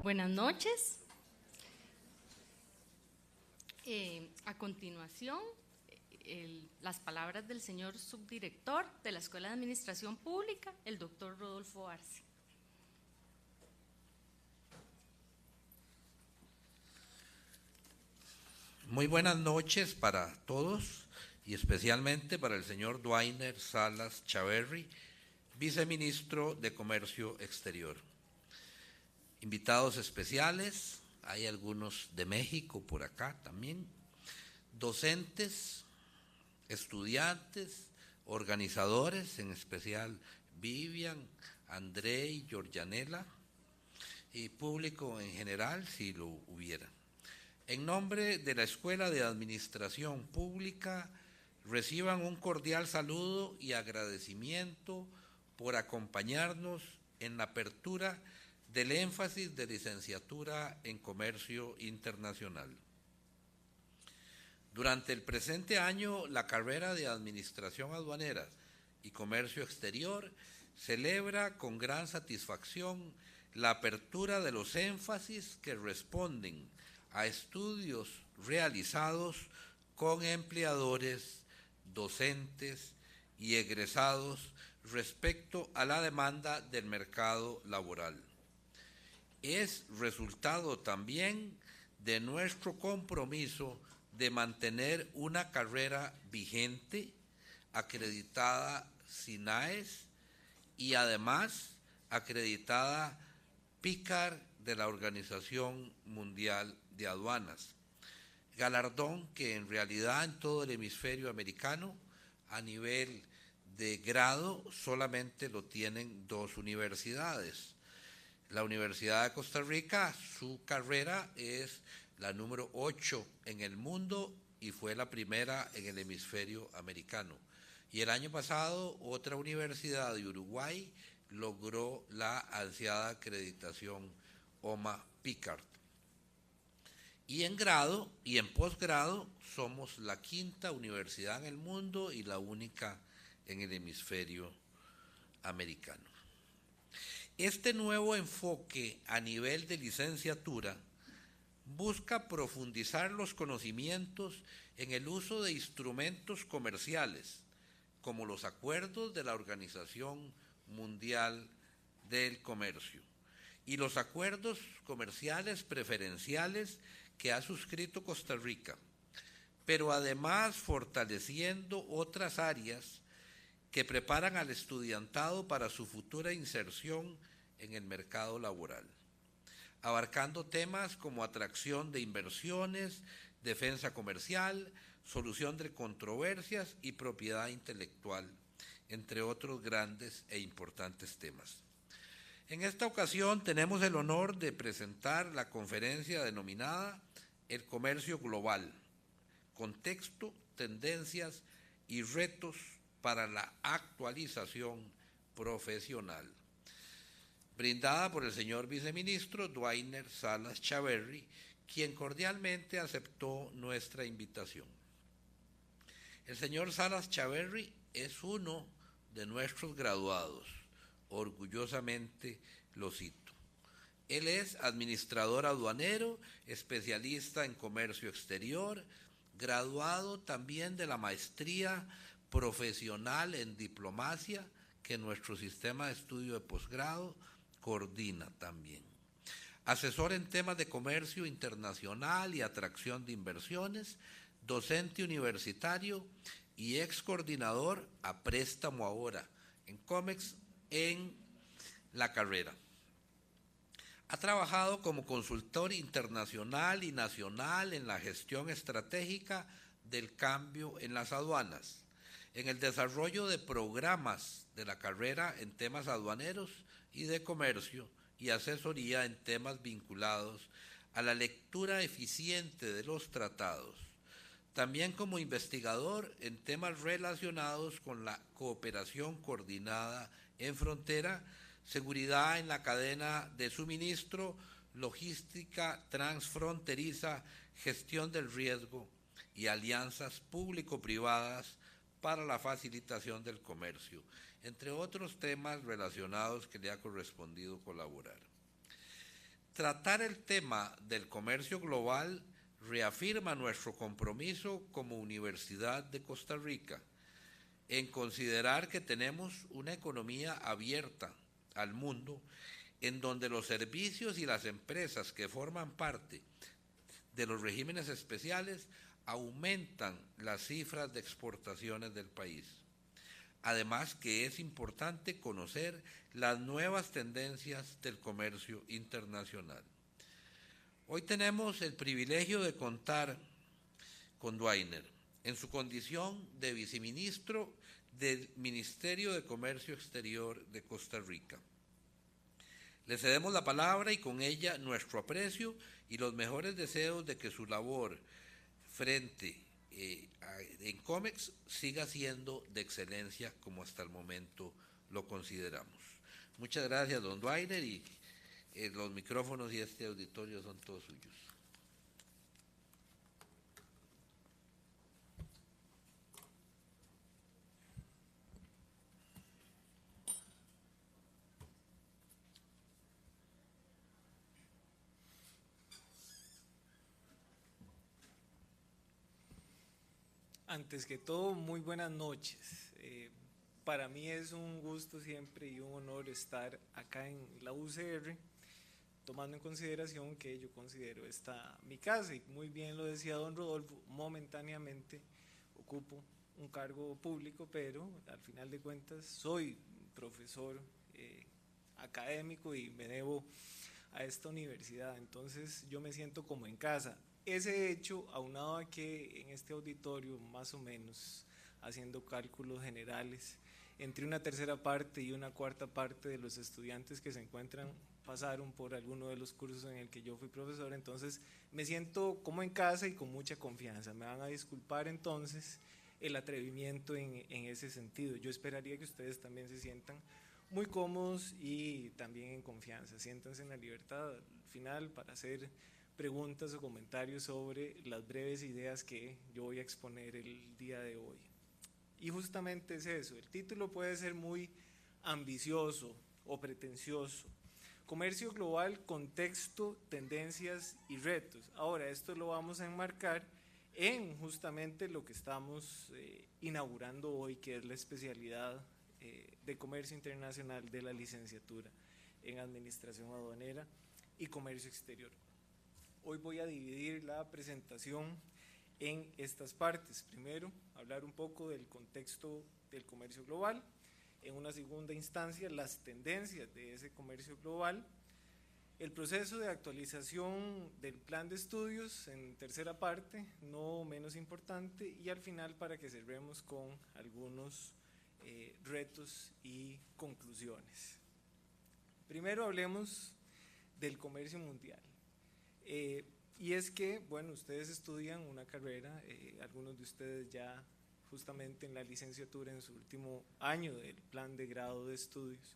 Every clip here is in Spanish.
Buenas noches. A continuación, las palabras del señor subdirector de la Escuela de Administración Pública, el doctor Rodolfo Arce. Muy buenas noches para todos y especialmente para el señor Dwainer Salas Chaverri, viceministro de Comercio Exterior. Invitados especiales, hay algunos de México por acá también, docentes, estudiantes, organizadores, en especial Vivian, André y Georgianela, y público en general, si lo hubiera. En nombre de la Escuela de Administración Pública, reciban un cordial saludo y agradecimiento por acompañarnos en la apertura del énfasis de licenciatura en Comercio Internacional. Durante el presente año, la carrera de Administración Aduanera y Comercio Exterior celebra con gran satisfacción la apertura de los énfasis que responden a estudios realizados con empleadores, docentes y egresados respecto a la demanda del mercado laboral. Es resultado también de nuestro compromiso de mantener una carrera vigente, acreditada SINAES y además acreditada PICAR de la Organización Mundial de Aduanas, galardón que en realidad en todo el hemisferio americano a nivel de grado solamente lo tienen dos universidades. La Universidad de Costa Rica, su carrera es la número 8 en el mundo y fue la primera en el hemisferio americano. Y el año pasado otra universidad de Uruguay logró la ansiada acreditación OMA PICAR. Y en grado y en posgrado somos la quinta universidad en el mundo y la única en el hemisferio americano. Este nuevo enfoque a nivel de licenciatura busca profundizar los conocimientos en el uso de instrumentos comerciales, como los acuerdos de la Organización Mundial del Comercio y los acuerdos comerciales preferenciales que ha suscrito Costa Rica, pero además fortaleciendo otras áreas que preparan al estudiantado para su futura inserción en el mercado laboral, abarcando temas como atracción de inversiones, defensa comercial, solución de controversias y propiedad intelectual, entre otros grandes e importantes temas. En esta ocasión tenemos el honor de presentar la conferencia denominada El Comercio Global, Contexto, Tendencias y Retos para la Actualización Profesional, brindada por el señor viceministro Dwainer Salas Chaverri, quien cordialmente aceptó nuestra invitación. El señor Salas Chaverri es uno de nuestros graduados, orgullosamente lo cito. Él es administrador aduanero, especialista en comercio exterior, graduado también de la maestría profesional en diplomacia que nuestro sistema de estudio de posgrado coordina también. Asesor en temas de comercio internacional y atracción de inversiones, docente universitario y ex coordinador a préstamo ahora en COMEX en la carrera. Ha trabajado como consultor internacional y nacional en la gestión estratégica del cambio en las aduanas, en el desarrollo de programas de la carrera en temas aduaneros y de comercio y asesoría en temas vinculados a la lectura eficiente de los tratados. También como investigador en temas relacionados con la cooperación coordinada en frontera, seguridad en la cadena de suministro, logística transfronteriza, gestión del riesgo y alianzas público-privadas para la facilitación del comercio, entre otros temas relacionados que le ha correspondido colaborar. Tratar el tema del comercio global reafirma nuestro compromiso como Universidad de Costa Rica en considerar que tenemos una economía abierta al mundo en donde los servicios y las empresas que forman parte de los regímenes especiales aumentan las cifras de exportaciones del país. Además que es importante conocer las nuevas tendencias del comercio internacional. Hoy tenemos el privilegio de contar con Duainer en su condición de viceministro del Ministerio de Comercio Exterior de Costa Rica. Le cedemos la palabra y con ella nuestro aprecio y los mejores deseos de que su labor en COMEX siga siendo de excelencia como hasta el momento lo consideramos. Muchas gracias, don Duainer, y los micrófonos y este auditorio son todos suyos. Antes que todo, muy buenas noches. Para mí es un gusto siempre y un honor estar acá en la UCR, tomando en consideración que yo considero esta mi casa, y muy bien lo decía don Rodolfo, momentáneamente ocupo un cargo público, pero al final de cuentas soy profesor académico y me debo a esta universidad, entonces yo me siento como en casa. Ese hecho, aunado a que en este auditorio, más o menos, haciendo cálculos generales, entre una tercera parte y una cuarta parte de los estudiantes que se encuentran pasaron por alguno de los cursos en el que yo fui profesor, entonces me siento como en casa y con mucha confianza. Me van a disculpar entonces el atrevimiento en ese sentido. Yo esperaría que ustedes también se sientan muy cómodos y también en confianza. Siéntanse en la libertad al final para hacer preguntas o comentarios sobre las breves ideas que yo voy a exponer el día de hoy. Y justamente es eso, el título puede ser muy ambicioso o pretencioso. Comercio global, contexto, tendencias y retos. Ahora, esto lo vamos a enmarcar en justamente lo que estamos inaugurando hoy, que es la especialidad de Comercio Internacional de la licenciatura en Administración Aduanera y Comercio Exterior. Hoy voy a dividir la presentación en estas partes. Primero, hablar un poco del contexto del comercio global. En una segunda instancia, las tendencias de ese comercio global. El proceso de actualización del plan de estudios en tercera parte, no menos importante. Y al final, para que cerremos con algunos retos y conclusiones. Primero hablemos del comercio mundial. Y es que, bueno, ustedes estudian una carrera, algunos de ustedes ya justamente en la licenciatura, en su último año del plan de grado de estudios,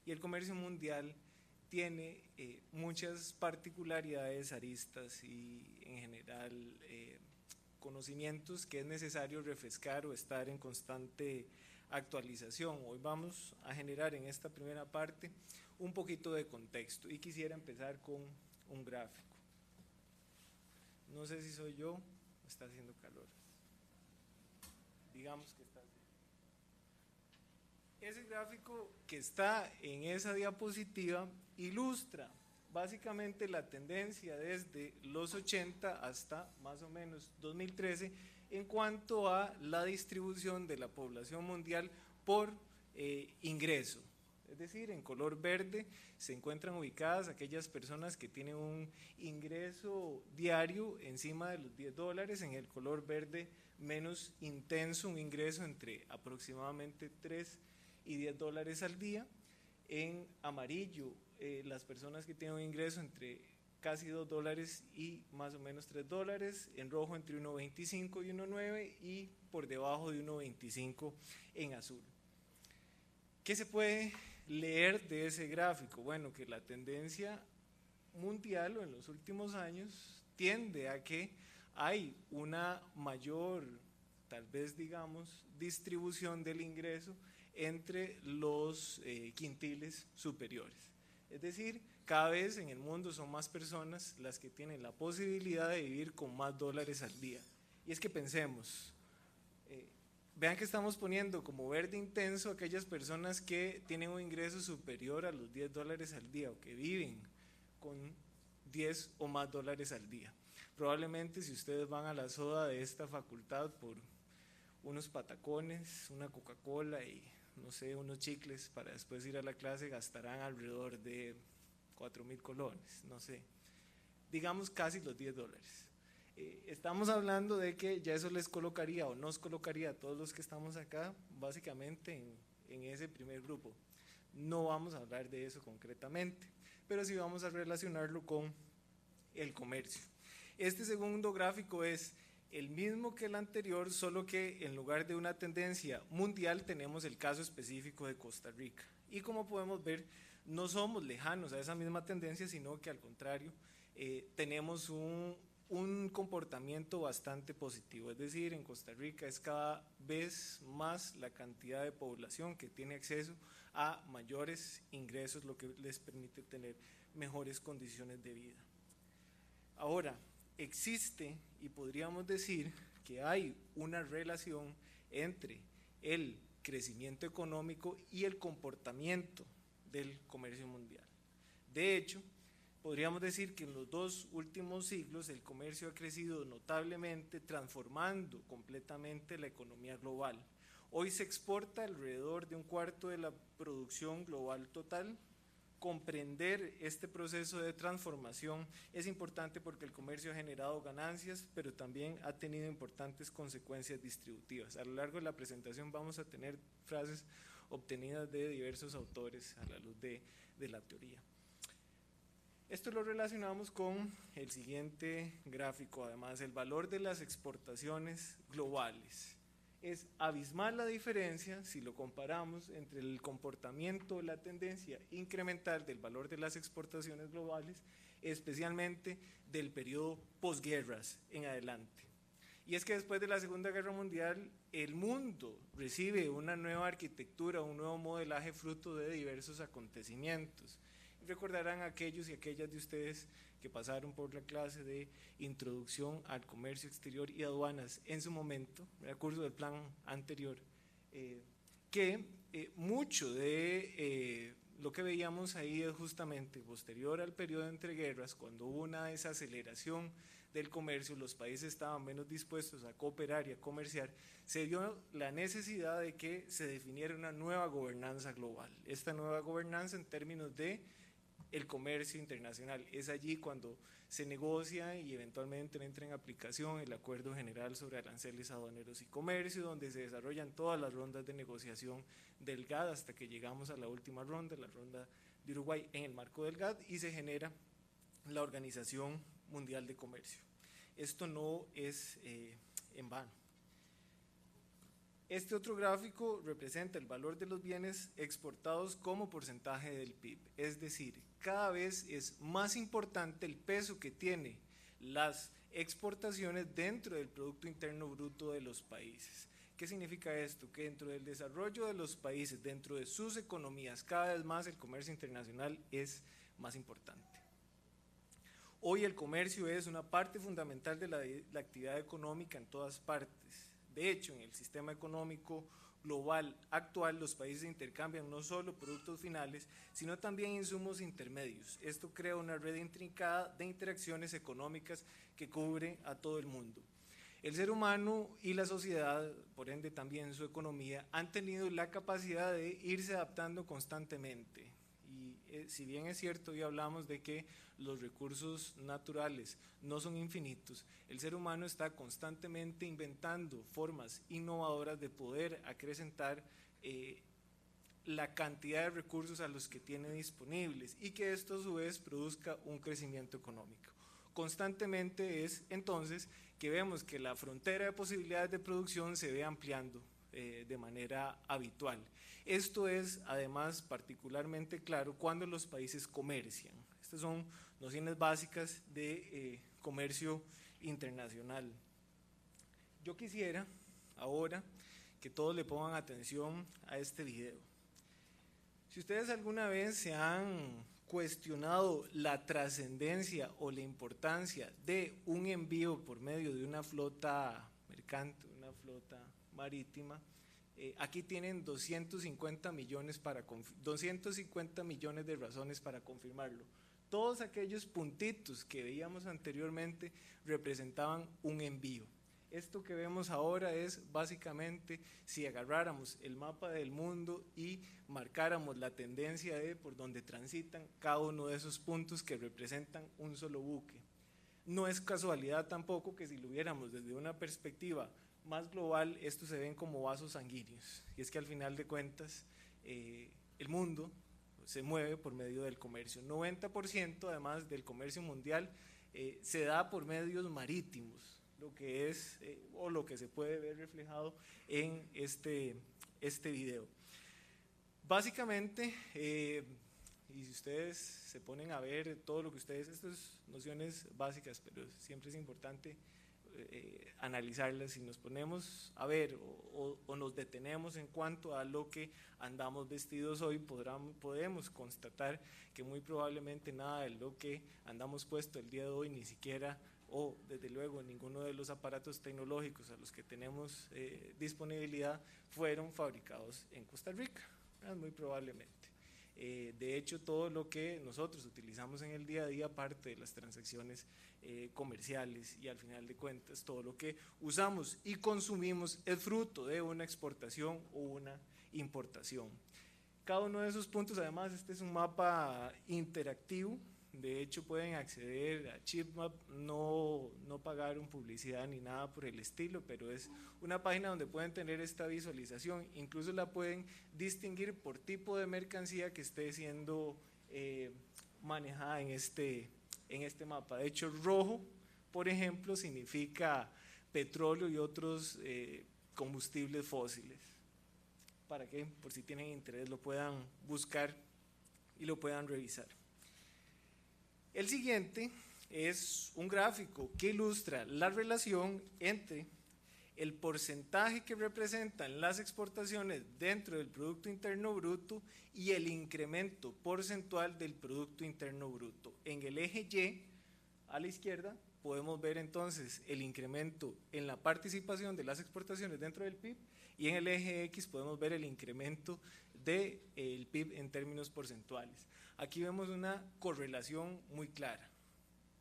y el comercio mundial tiene muchas particularidades, aristas y en general conocimientos que es necesario refrescar o estar en constante actualización. Hoy vamos a generar en esta primera parte un poquito de contexto y quisiera empezar con un gráfico. No sé si soy yo, está haciendo calor. Digamos que está haciendo. Ese gráfico que está en esa diapositiva ilustra básicamente la tendencia desde los 80 hasta más o menos 2013 en cuanto a la distribución de la población mundial por ingreso. Es decir, en color verde se encuentran ubicadas aquellas personas que tienen un ingreso diario encima de los $10, en el color verde menos intenso, un ingreso entre aproximadamente $3 y $10 al día, en amarillo las personas que tienen un ingreso entre casi $2 y más o menos $3, en rojo entre 1.25 y 1.9 y por debajo de 1.25 en azul. ¿Qué se puede leer de ese gráfico? Bueno, que la tendencia mundial o en los últimos años tiende a que hay una mayor, tal vez digamos, distribución del ingreso entre los quintiles superiores. Es decir, cada vez en el mundo son más personas las que tienen la posibilidad de vivir con más dólares al día. Y es que pensemos, vean que estamos poniendo como verde intenso aquellas personas que tienen un ingreso superior a los $10 al día o que viven con 10 o más dólares al día. Probablemente si ustedes van a la soda de esta facultad por unos patacones, una Coca-Cola y no sé, unos chicles para después ir a la clase, gastarán alrededor de 4,000 colones, no sé, digamos casi los $10. Estamos hablando de que ya eso les colocaría o nos colocaría a todos los que estamos acá básicamente en ese primer grupo. No vamos a hablar de eso concretamente, pero sí vamos a relacionarlo con el comercio. Este segundo gráfico es el mismo que el anterior, solo que en lugar de una tendencia mundial tenemos el caso específico de Costa Rica. Y como podemos ver, no somos lejanos a esa misma tendencia, sino que al contrario, tenemos un comportamiento bastante positivo. Es decir, en Costa Rica es cada vez más la cantidad de población que tiene acceso a mayores ingresos, lo que les permite tener mejores condiciones de vida. Ahora, existe y podríamos decir que hay una relación entre el crecimiento económico y el comportamiento del comercio mundial. De hecho, podríamos decir que en los 2 últimos siglos el comercio ha crecido notablemente, transformando completamente la economía global. Hoy se exporta alrededor de 1/4 de la producción global total. Comprender este proceso de transformación es importante porque el comercio ha generado ganancias, pero también ha tenido importantes consecuencias distributivas. A lo largo de la presentación vamos a tener frases obtenidas de diversos autores a la luz de la teoría. Esto lo relacionamos con el siguiente gráfico, además, el valor de las exportaciones globales. Es abismal la diferencia si lo comparamos entre el comportamiento, la tendencia incremental del valor de las exportaciones globales, especialmente del periodo posguerras en adelante. Y es que después de la Segunda Guerra Mundial, el mundo recibe una nueva arquitectura, un nuevo modelaje fruto de diversos acontecimientos. Recordarán aquellos y aquellas de ustedes que pasaron por la clase de Introducción al Comercio Exterior y Aduanas en su momento, el curso del plan anterior, que mucho de lo que veíamos ahí es justamente posterior al periodo de entreguerras, cuando hubo una desaceleración del comercio, los países estaban menos dispuestos a cooperar y a comerciar, se dio la necesidad de que se definiera una nueva gobernanza global. Esta nueva gobernanza en términos de el comercio internacional. Es allí cuando se negocia y eventualmente entra en aplicación el Acuerdo General sobre Aranceles Aduaneros y Comercio, donde se desarrollan todas las rondas de negociación del GATT hasta que llegamos a la última ronda, la ronda de Uruguay en el marco del GATT, y se genera la Organización Mundial de Comercio. Esto no es en vano. Este otro gráfico representa el valor de los bienes exportados como porcentaje del PIB, es decir, cada vez es más importante el peso que tiene las exportaciones dentro del Producto Interno Bruto de los países. ¿Qué significa esto? Que dentro del desarrollo de los países, dentro de sus economías, cada vez más el comercio internacional es más importante. Hoy el comercio es una parte fundamental de la actividad económica en todas partes. De hecho, en el sistema económico global actual, los países intercambian no solo productos finales, sino también insumos intermedios. Esto crea una red intrincada de interacciones económicas que cubre a todo el mundo. El ser humano y la sociedad, por ende también su economía, han tenido la capacidad de irse adaptando constantemente. Y si bien es cierto, hoy hablamos de que los recursos naturales no son infinitos, el ser humano está constantemente inventando formas innovadoras de poder acrecentar la cantidad de recursos a los que tiene disponibles y que esto a su vez produzca un crecimiento económico. Constantemente es entonces que vemos que la frontera de posibilidades de producción se ve ampliando de manera habitual. Esto es además particularmente claro cuando los países comercian. Estos son nociones básicas de comercio internacional. Yo quisiera ahora que todos le pongan atención a este video. Si ustedes alguna vez se han cuestionado la trascendencia o la importancia de un envío por medio de una flota mercante, una flota marítima, aquí tienen 250 millones de razones para confirmarlo. Todos aquellos puntitos que veíamos anteriormente representaban un envío. Esto que vemos ahora es básicamente si agarráramos el mapa del mundo y marcáramos la tendencia de por donde transitan cada uno de esos puntos que representan un solo buque. No es casualidad tampoco que si lo viéramos desde una perspectiva más global, estos se ven como vasos sanguíneos. Y es que al final de cuentas, el mundo se mueve por medio del comercio. 90% además del comercio mundial se da por medios marítimos, lo que es o lo que se puede ver reflejado en este video. Básicamente, y si ustedes se ponen a ver todo lo que ustedes, estas nociones básicas, pero siempre es importante analizarlas. Si nos ponemos a ver o nos detenemos en cuanto a lo que andamos vestidos hoy, podemos constatar que muy probablemente nada de lo que andamos puesto el día de hoy, ni siquiera o desde luego ninguno de los aparatos tecnológicos a los que tenemos disponibilidad fueron fabricados en Costa Rica, muy probablemente. De hecho, todo lo que nosotros utilizamos en el día a día, parte de las transacciones comerciales y al final de cuentas todo lo que usamos y consumimos es fruto de una exportación o una importación. Cada uno de esos puntos, además, este es un mapa interactivo. De hecho, pueden acceder a Chipmap, no pagaron publicidad ni nada por el estilo, pero es una página donde pueden tener esta visualización. Incluso la pueden distinguir por tipo de mercancía que esté siendo manejada en este mapa. De hecho, rojo, por ejemplo, significa petróleo y otros combustibles fósiles. Para que, por si tienen interés, lo puedan buscar y lo puedan revisar. El siguiente es un gráfico que ilustra la relación entre el porcentaje que representan las exportaciones dentro del Producto Interno Bruto y el incremento porcentual del Producto Interno Bruto. En el eje Y, a la izquierda, podemos ver entonces el incremento en la participación de las exportaciones dentro del PIB, y en el eje X podemos ver el incremento del PIB en términos porcentuales. Aquí vemos una correlación muy clara.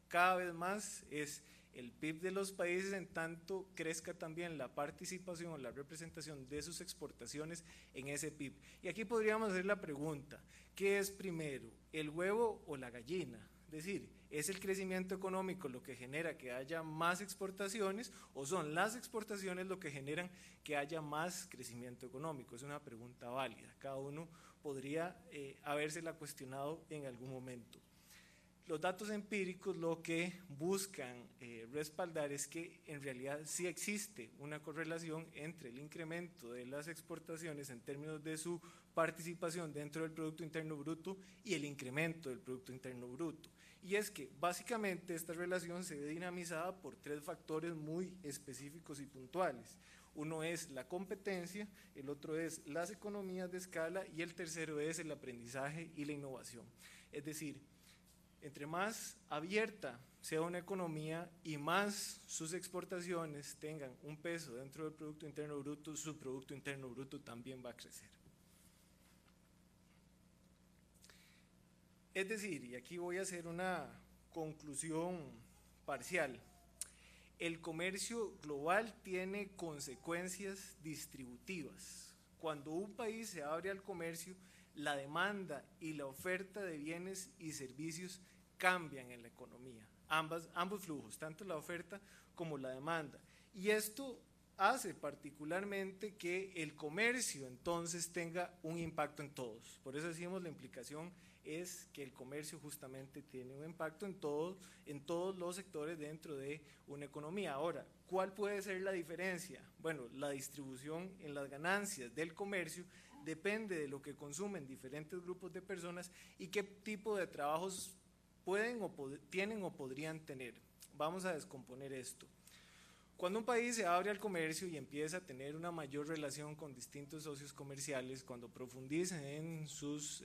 Cada vez más es el PIB de los países en tanto crezca también la participación o la representación de sus exportaciones en ese PIB. Y aquí podríamos hacer la pregunta, ¿qué es primero, el huevo o la gallina? Es decir, ¿es el crecimiento económico lo que genera que haya más exportaciones o son las exportaciones lo que generan que haya más crecimiento económico? Es una pregunta válida, cada uno podría habérsela cuestionado en algún momento. Los datos empíricos lo que buscan respaldar es que en realidad sí existe una correlación entre el incremento de las exportaciones en términos de su participación dentro del Producto Interno Bruto y el incremento del Producto Interno Bruto. Y es que básicamente esta relación se ve dinamizada por tres factores muy específicos y puntuales. Uno es la competencia, el otro es las economías de escala y el tercero es el aprendizaje y la innovación. Es decir, entre más abierta sea una economía y más sus exportaciones tengan un peso dentro del Producto Interno Bruto, su Producto Interno Bruto también va a crecer. Es decir, y aquí voy a hacer una conclusión parcial, el comercio global tiene consecuencias distributivas. Cuando un país se abre al comercio, la demanda y la oferta de bienes y servicios cambian en la economía, ambos flujos, tanto la oferta como la demanda. Y esto hace particularmente que el comercio entonces tenga un impacto en todos. Por eso decimos la implicación es que el comercio justamente tiene un impacto en todos los sectores dentro de una economía. Ahora, ¿cuál puede ser la diferencia? Bueno, la distribución en las ganancias del comercio depende de lo que consumen diferentes grupos de personas y qué tipo de trabajos tienen o podrían tener. Vamos a descomponer esto. Cuando un país se abre al comercio y empieza a tener una mayor relación con distintos socios comerciales, cuando profundizan en sus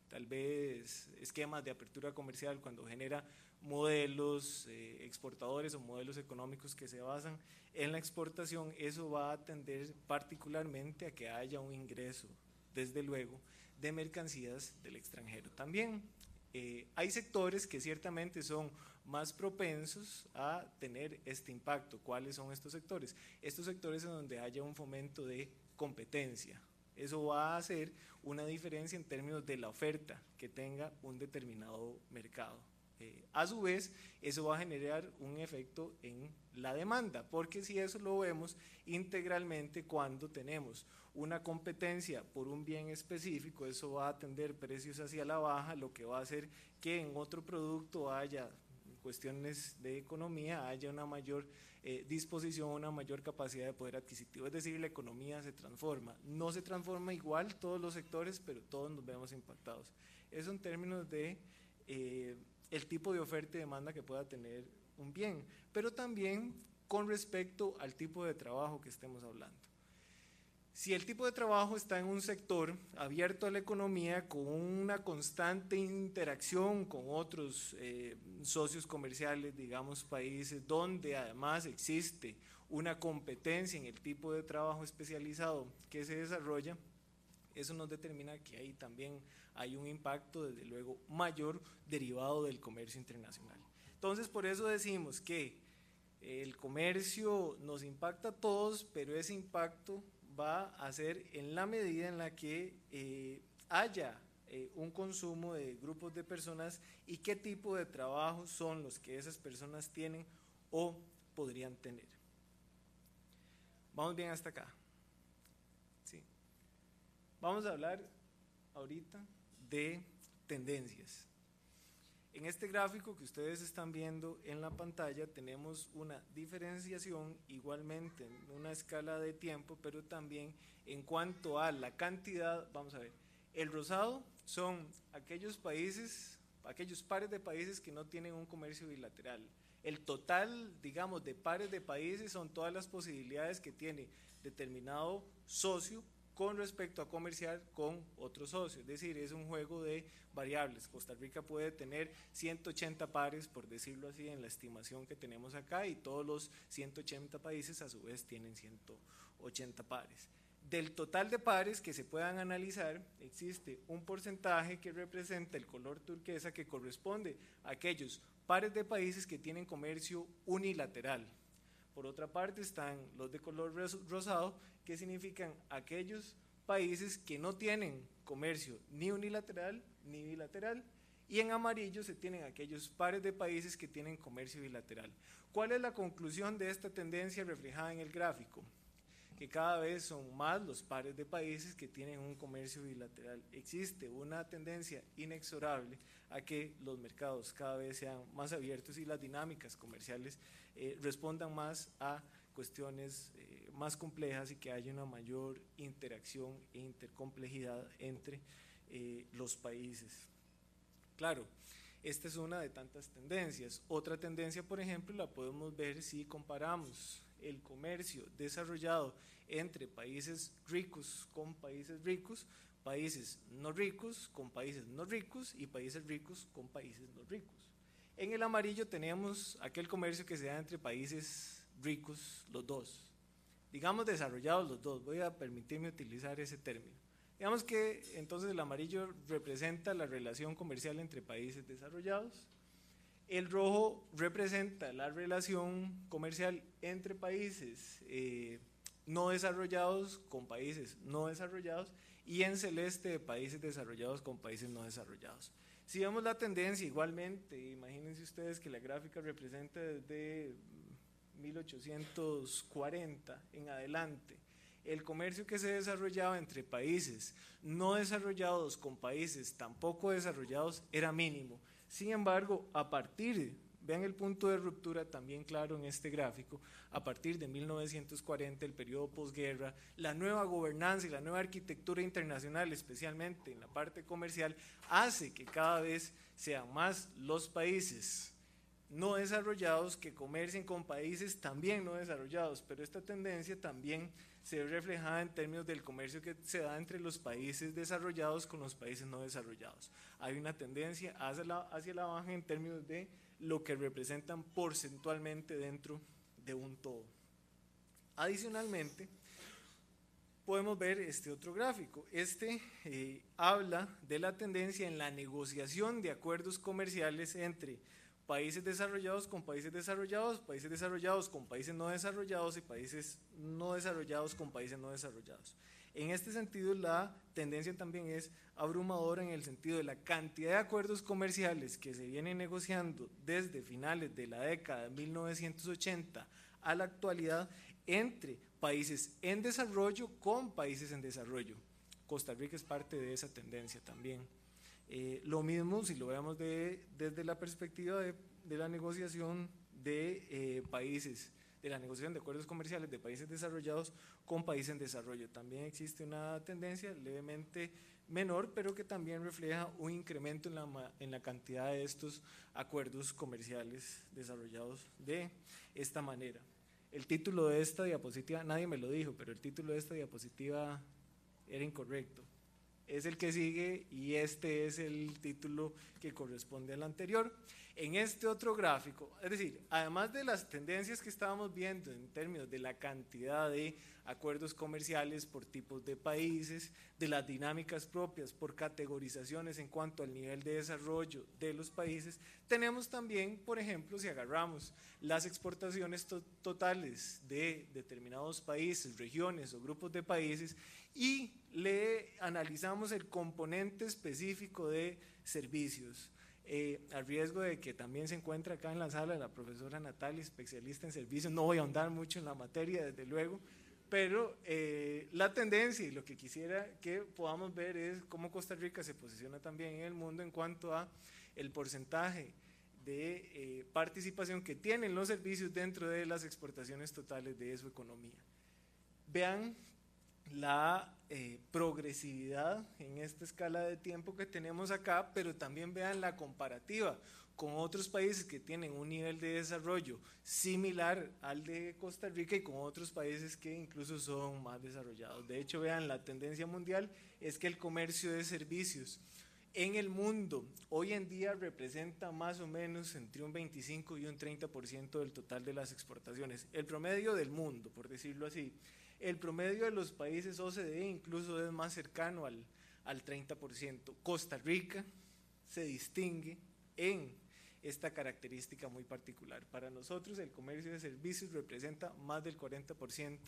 tal vez esquemas de apertura comercial, cuando genera modelos exportadores o modelos económicos que se basan en la exportación, eso va a tender particularmente a que haya un ingreso, desde luego, de mercancías del extranjero. También hay sectores que ciertamente son más propensos a tener este impacto. ¿Cuáles son estos sectores? Estos sectores en donde haya un fomento de competencia. Eso va a hacer una diferencia en términos de la oferta que tenga un determinado mercado. A su vez, eso va a generar un efecto en la demanda, porque si eso lo vemos integralmente cuando tenemos una competencia por un bien específico, eso va a tender precios hacia la baja, lo que va a hacer que en otro producto haya cuestiones de economía, haya una mayor disposición, una mayor capacidad de poder adquisitivo, es decir, la economía se transforma. No se transforma igual todos los sectores, pero todos nos vemos impactados. Eso en términos de el tipo de oferta y demanda que pueda tener un bien, pero también con respecto al tipo de trabajo que estemos hablando. Si el tipo de trabajo está en un sector abierto a la economía con una constante interacción con otros socios comerciales, digamos países, donde además existe una competencia en el tipo de trabajo especializado que se desarrolla, eso nos determina que ahí también hay un impacto, desde luego, mayor derivado del comercio internacional. Entonces, por eso decimos que el comercio nos impacta a todos, pero ese impacto va a ser en la medida en la que haya un consumo de grupos de personas y qué tipo de trabajos son los que esas personas tienen o podrían tener. ¿Vamos bien hasta acá? Sí. Vamos a hablar ahorita de tendencias. En este gráfico que ustedes están viendo en la pantalla tenemos una diferenciación igualmente en una escala de tiempo, pero también en cuanto a la cantidad. Vamos a ver, el rosado son aquellos países, aquellos pares de países que no tienen un comercio bilateral. El total, digamos, de pares de países son todas las posibilidades que tiene determinado socio con respecto a comerciar con otros socios, es decir, es un juego de variables. Costa Rica puede tener 180 pares, por decirlo así, en la estimación que tenemos acá, y todos los 180 países a su vez tienen 180 pares. Del total de pares que se puedan analizar, existe un porcentaje que representa el color turquesa, que corresponde a aquellos pares de países que tienen comercio unilateral. Por otra parte están los de color rosado, que significan aquellos países que no tienen comercio ni unilateral ni bilateral, y en amarillo se tienen aquellos pares de países que tienen comercio bilateral. ¿Cuál es la conclusión de esta tendencia reflejada en el gráfico? Que cada vez son más los pares de países que tienen un comercio bilateral. Existe una tendencia inexorable a que los mercados cada vez sean más abiertos y las dinámicas comerciales respondan más a cuestiones más complejas, y que haya una mayor interacción e intercomplejidad entre los países. Claro, esta es una de tantas tendencias. Otra tendencia, por ejemplo, la podemos ver si comparamos el comercio desarrollado entre países ricos con países ricos, países no ricos con países no ricos y países ricos con países no ricos. En el amarillo tenemos aquel comercio que se da entre países ricos, los dos, digamos desarrollados los dos, voy a permitirme utilizar ese término. Digamos que entonces el amarillo representa la relación comercial entre países desarrollados, el rojo representa la relación comercial entre países no desarrollados con países no desarrollados, y en celeste de países desarrollados con países no desarrollados. Si vemos la tendencia igualmente, imagínense ustedes que la gráfica representa desde 1840 en adelante el comercio que se desarrollaba entre países no desarrollados con países tampoco desarrollados era mínimo. Sin embargo, a partir, vean el punto de ruptura también claro en este gráfico, a partir de 1940, el periodo posguerra, la nueva gobernanza y la nueva arquitectura internacional, especialmente en la parte comercial, hace que cada vez sean más los países no desarrollados que comercien con países también no desarrollados, pero esta tendencia también se ve reflejada en términos del comercio que se da entre los países desarrollados con los países no desarrollados. Hay una tendencia hacia la baja en términos de lo que representan porcentualmente dentro de un todo. Adicionalmente, podemos ver este otro gráfico. Habla de la tendencia en la negociación de acuerdos comerciales entre países desarrollados con países desarrollados con países no desarrollados y países no desarrollados con países no desarrollados. En este sentido, la tendencia también es abrumadora en el sentido de la cantidad de acuerdos comerciales que se vienen negociando desde finales de la década de 1980 a la actualidad entre países en desarrollo con países en desarrollo. Costa Rica es parte de esa tendencia también. Lo mismo si lo vemos desde la perspectiva de la negociación de países, de la negociación de acuerdos comerciales de países desarrollados con países en desarrollo. También existe una tendencia levemente menor, pero que también refleja un incremento en la cantidad de estos acuerdos comerciales desarrollados de esta manera. El título de esta diapositiva, nadie me lo dijo, pero el título de esta diapositiva era incorrecto. Es el que sigue y este es el título que corresponde al anterior. En este otro gráfico, es decir, además de las tendencias que estábamos viendo en términos de la cantidad de acuerdos comerciales por tipos de países, de las dinámicas propias por categorizaciones en cuanto al nivel de desarrollo de los países, tenemos también, por ejemplo, si agarramos las exportaciones totales de determinados países, regiones o grupos de países y le analizamos el componente específico de servicios. Al riesgo de que también se encuentra acá en la sala la profesora Natalia, especialista en servicios, no voy a ahondar mucho en la materia, desde luego, pero la tendencia y lo que quisiera que podamos ver es cómo Costa Rica se posiciona también en el mundo en cuanto a el porcentaje de participación que tienen los servicios dentro de las exportaciones totales de su economía. Vean la progresividad en esta escala de tiempo que tenemos acá, pero también vean la comparativa con otros países que tienen un nivel de desarrollo similar al de Costa Rica y con otros países que incluso son más desarrollados. De hecho, vean, la tendencia mundial es que el comercio de servicios en el mundo hoy en día representa más o menos entre un 25 y un 30% del total de las exportaciones. El promedio del mundo, por decirlo así. El promedio de los países OCDE incluso es más cercano al 30%. Costa Rica se distingue en esta característica muy particular. Para nosotros el comercio de servicios representa más del 40%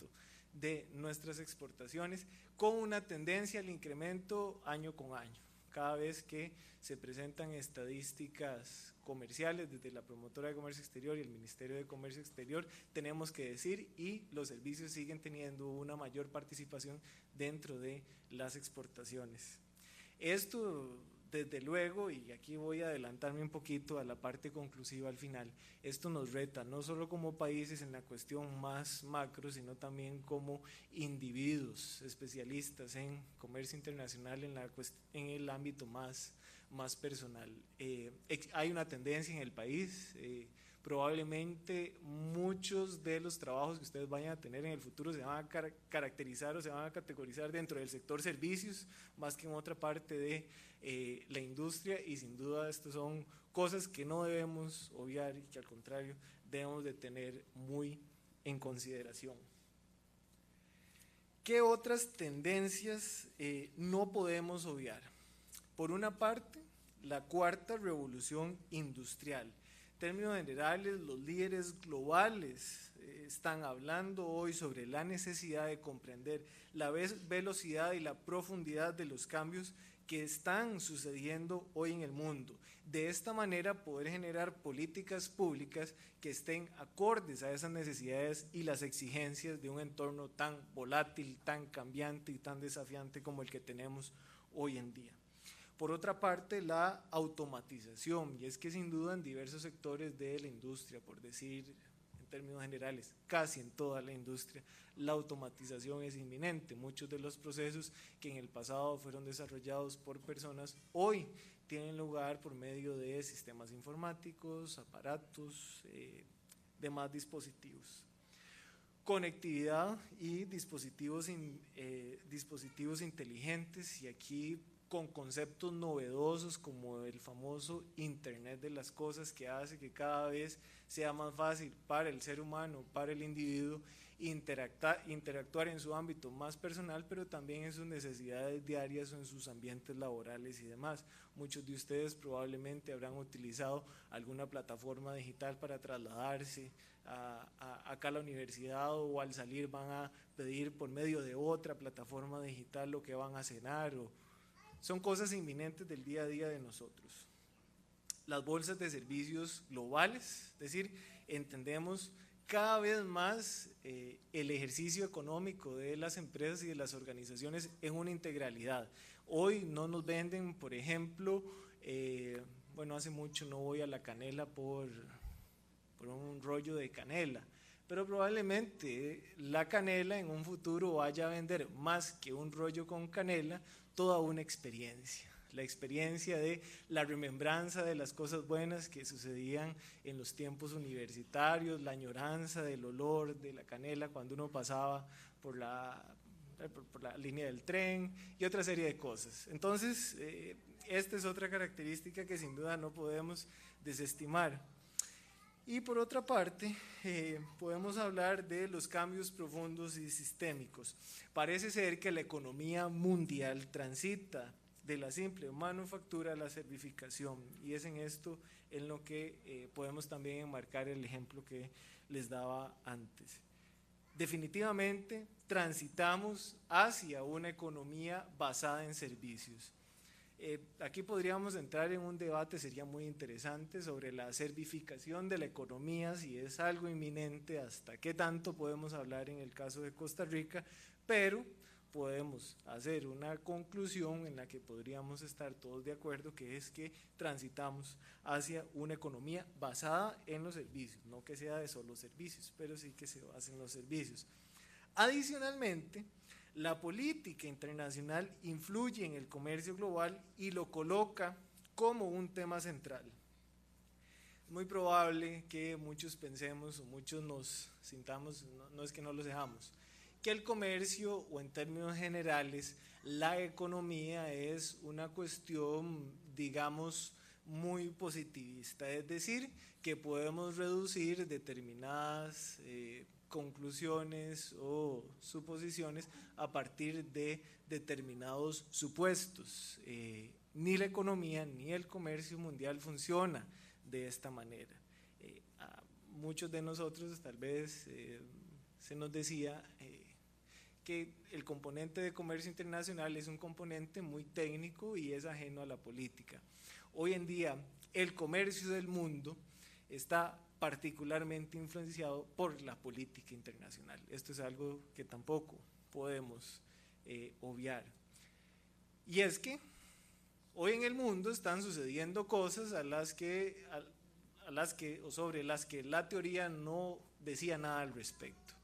de nuestras exportaciones, con una tendencia al incremento año con año. Cada vez que se presentan estadísticas comerciales desde la Promotora de Comercio Exterior y el Ministerio de Comercio Exterior, tenemos que decir, y los servicios siguen teniendo una mayor participación dentro de las exportaciones. Esto, desde luego, y aquí voy a adelantarme un poquito a la parte conclusiva al final, esto nos reta no solo como países en la cuestión más macro, sino también como individuos especialistas en comercio internacional en el ámbito más personal. Hay una tendencia en el país, probablemente muchos de los trabajos que ustedes vayan a tener en el futuro se van a caracterizar o se van a categorizar dentro del sector servicios más que en otra parte de la industria, y sin duda estas son cosas que no debemos obviar y que al contrario debemos de tener muy en consideración. ¿Qué otras tendencias no podemos obviar? Por una parte, la cuarta revolución industrial. En términos generales, los líderes globales están hablando hoy sobre la necesidad de comprender la velocidad y la profundidad de los cambios que están sucediendo hoy en el mundo. De esta manera poder generar políticas públicas que estén acordes a esas necesidades y las exigencias de un entorno tan volátil, tan cambiante y tan desafiante como el que tenemos hoy en día. Por otra parte, la automatización, y es que sin duda en diversos sectores de la industria, por decir, en términos generales, casi en toda la industria, la automatización es inminente. Muchos de los procesos que en el pasado fueron desarrollados por personas, hoy tienen lugar por medio de sistemas informáticos, aparatos, demás dispositivos. Conectividad y dispositivos inteligentes, y aquí con conceptos novedosos como el famoso Internet de las cosas, que hace que cada vez sea más fácil para el ser humano, para el individuo, interactuar en su ámbito más personal, pero también en sus necesidades diarias o en sus ambientes laborales y demás. Muchos de ustedes probablemente habrán utilizado alguna plataforma digital para trasladarse acá a la universidad, o al salir van a pedir por medio de otra plataforma digital lo que van a cenar, son cosas inminentes del día a día de nosotros. Las bolsas de servicios globales, es decir, entendemos cada vez más el ejercicio económico de las empresas y de las organizaciones en una integralidad. Hoy no nos venden, por ejemplo, bueno, hace mucho no voy a la canela por un rollo de canela, pero probablemente la canela en un futuro vaya a vender más que un rollo con canela, toda una experiencia. La experiencia de la remembranza de las cosas buenas que sucedían en los tiempos universitarios, la añoranza del olor de la canela cuando uno pasaba por la línea del tren y otra serie de cosas. Entonces, esta es otra característica que sin duda no podemos desestimar. Y por otra parte, podemos hablar de los cambios profundos y sistémicos. Parece ser que la economía mundial transita de la simple manufactura a la servificación, y es en esto en lo que podemos también enmarcar el ejemplo que les daba antes. Definitivamente transitamos hacia una economía basada en servicios. Aquí podríamos entrar en un debate, sería muy interesante, sobre la servificación de la economía, si es algo inminente, hasta qué tanto podemos hablar en el caso de Costa Rica, pero podemos hacer una conclusión en la que podríamos estar todos de acuerdo, que es que transitamos hacia una economía basada en los servicios, no que sea de solo servicios, pero sí que se base en los servicios. Adicionalmente, la política internacional influye en el comercio global y lo coloca como un tema central. Es muy probable que muchos pensemos o muchos nos sintamos, no es que no lo dejamos, que el comercio, o en términos generales, la economía es una cuestión, digamos, muy positivista, es decir, que podemos reducir determinadas conclusiones o suposiciones a partir de determinados supuestos. Ni la economía ni el comercio mundial funciona de esta manera. A muchos de nosotros tal vez se nos decía que el componente de comercio internacional es un componente muy técnico y es ajeno a la política. Hoy en día el comercio del mundo está particularmente influenciado por la política internacional. Esto es algo que tampoco podemos obviar. Y es que hoy en el mundo están sucediendo cosas o sobre las que la teoría no decía nada al respecto.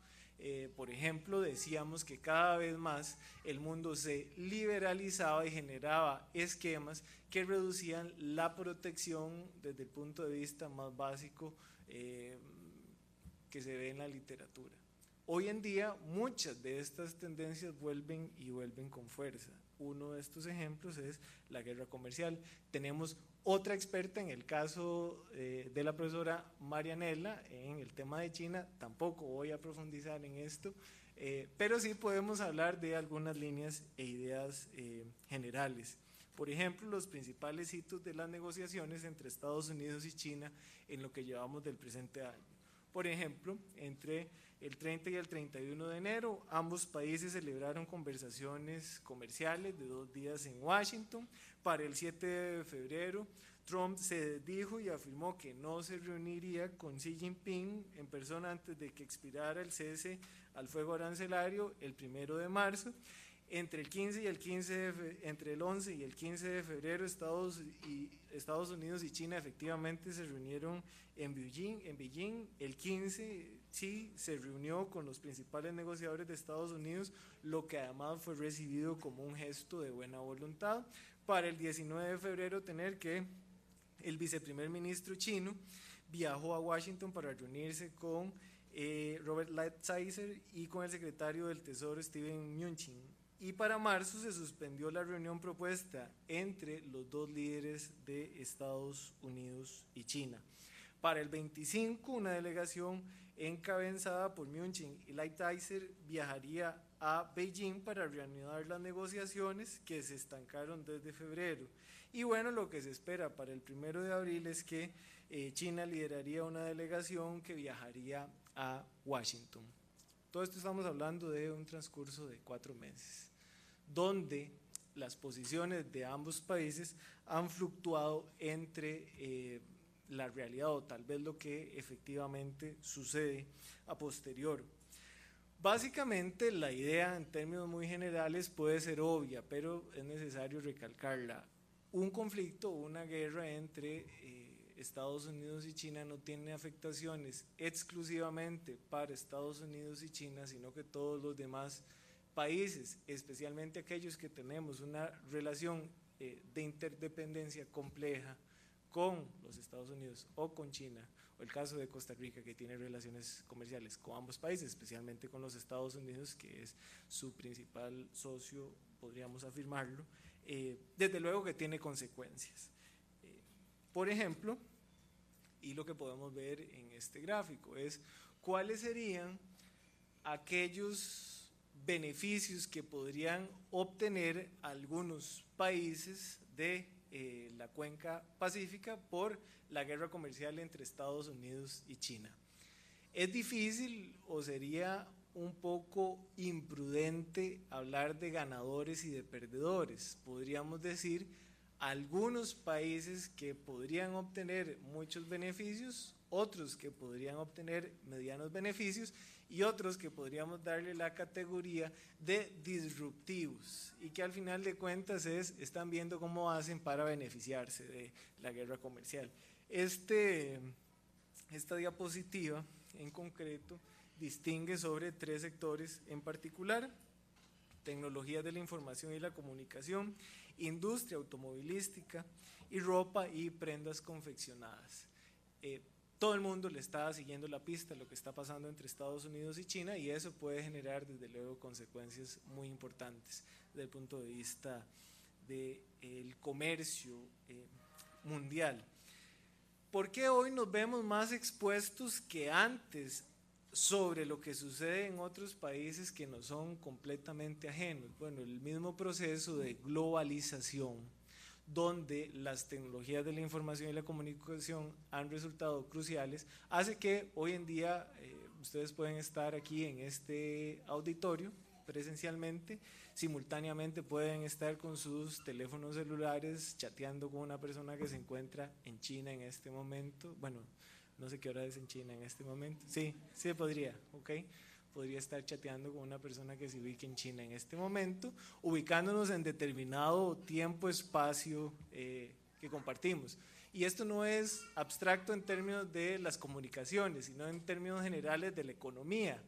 Por ejemplo, decíamos que cada vez más el mundo se liberalizaba y generaba esquemas que reducían la protección desde el punto de vista más básico que se ve en la literatura. Hoy en día muchas de estas tendencias vuelven con fuerza. Uno de estos ejemplos es la guerra comercial. Tenemos otra experta en el caso de la profesora Marianela en el tema de China. Tampoco voy a profundizar en esto, pero sí podemos hablar de algunas líneas e ideas generales. Por ejemplo, los principales hitos de las negociaciones entre Estados Unidos y China en lo que llevamos del presente año. Por ejemplo, entre el 30 y el 31 de enero, ambos países celebraron conversaciones comerciales de 2 días en Washington. Para el 7 de febrero, Trump se desdijo y afirmó que no se reuniría con Xi Jinping en persona antes de que expirara el cese al fuego arancelario el 1 de marzo. Entre el 11 y el 15 de febrero, Estados Unidos y China efectivamente se reunieron en Beijing. El 15 sí se reunió con los principales negociadores de Estados Unidos, lo que además fue recibido como un gesto de buena voluntad. Para el 19 de febrero tener que el viceprimer ministro chino viajó a Washington para reunirse con Robert Lighthizer y con el secretario del Tesoro Steven Mnuchin. Y para marzo se suspendió la reunión propuesta entre los dos líderes de Estados Unidos y China. Para el 25, una delegación encabezada por Mnuchin y Lighthizer viajaría a Beijing para reanudar las negociaciones que se estancaron desde febrero. Y bueno, lo que se espera para el 1 de abril es que China lideraría una delegación que viajaría a Washington. Todo esto estamos hablando de un transcurso de 4 meses, donde las posiciones de ambos países han fluctuado entre la realidad o tal vez lo que efectivamente sucede a posterior. Básicamente la idea en términos muy generales puede ser obvia, pero es necesario recalcarla. Un conflicto o una guerra entre Estados Unidos y China no tiene afectaciones exclusivamente para Estados Unidos y China, sino que todos los demás países, especialmente aquellos que tenemos una relación de interdependencia compleja con los Estados Unidos o con China, o el caso de Costa Rica, que tiene relaciones comerciales con ambos países, especialmente con los Estados Unidos, que es su principal socio, podríamos afirmarlo, desde luego que tiene consecuencias. Por ejemplo, y lo que podemos ver en este gráfico es cuáles serían aquellos beneficios que podrían obtener algunos países de la cuenca pacífica por la guerra comercial entre Estados Unidos y China. Es difícil o sería un poco imprudente hablar de ganadores y de perdedores. Podríamos decir algunos países que podrían obtener muchos beneficios, otros que podrían obtener medianos beneficios y otros que podríamos darle la categoría de disruptivos y que al final de cuentas están viendo cómo hacen para beneficiarse de la guerra comercial. Esta diapositiva en concreto distingue sobre 3 sectores en particular: tecnologías de la información y la comunicación, industria automovilística y ropa y prendas confeccionadas. Todo el mundo le está siguiendo la pista a lo que está pasando entre Estados Unidos y China, y eso puede generar desde luego consecuencias muy importantes desde el punto de vista del comercio mundial. ¿Por qué hoy nos vemos más expuestos que antes sobre lo que sucede en otros países que nos son completamente ajenos? Bueno, el mismo proceso de globalización, donde las tecnologías de la información y la comunicación han resultado cruciales, hace que hoy en día ustedes pueden estar aquí en este auditorio presencialmente, simultáneamente pueden estar con sus teléfonos celulares chateando con una persona que se encuentra en China en este momento. Bueno, no sé qué hora es en China en este momento. Sí podría, ok. Podría estar chateando con una persona que se ubique en China en este momento, ubicándonos en determinado tiempo, espacio que compartimos. Y esto no es abstracto en términos de las comunicaciones, sino en términos generales de la economía.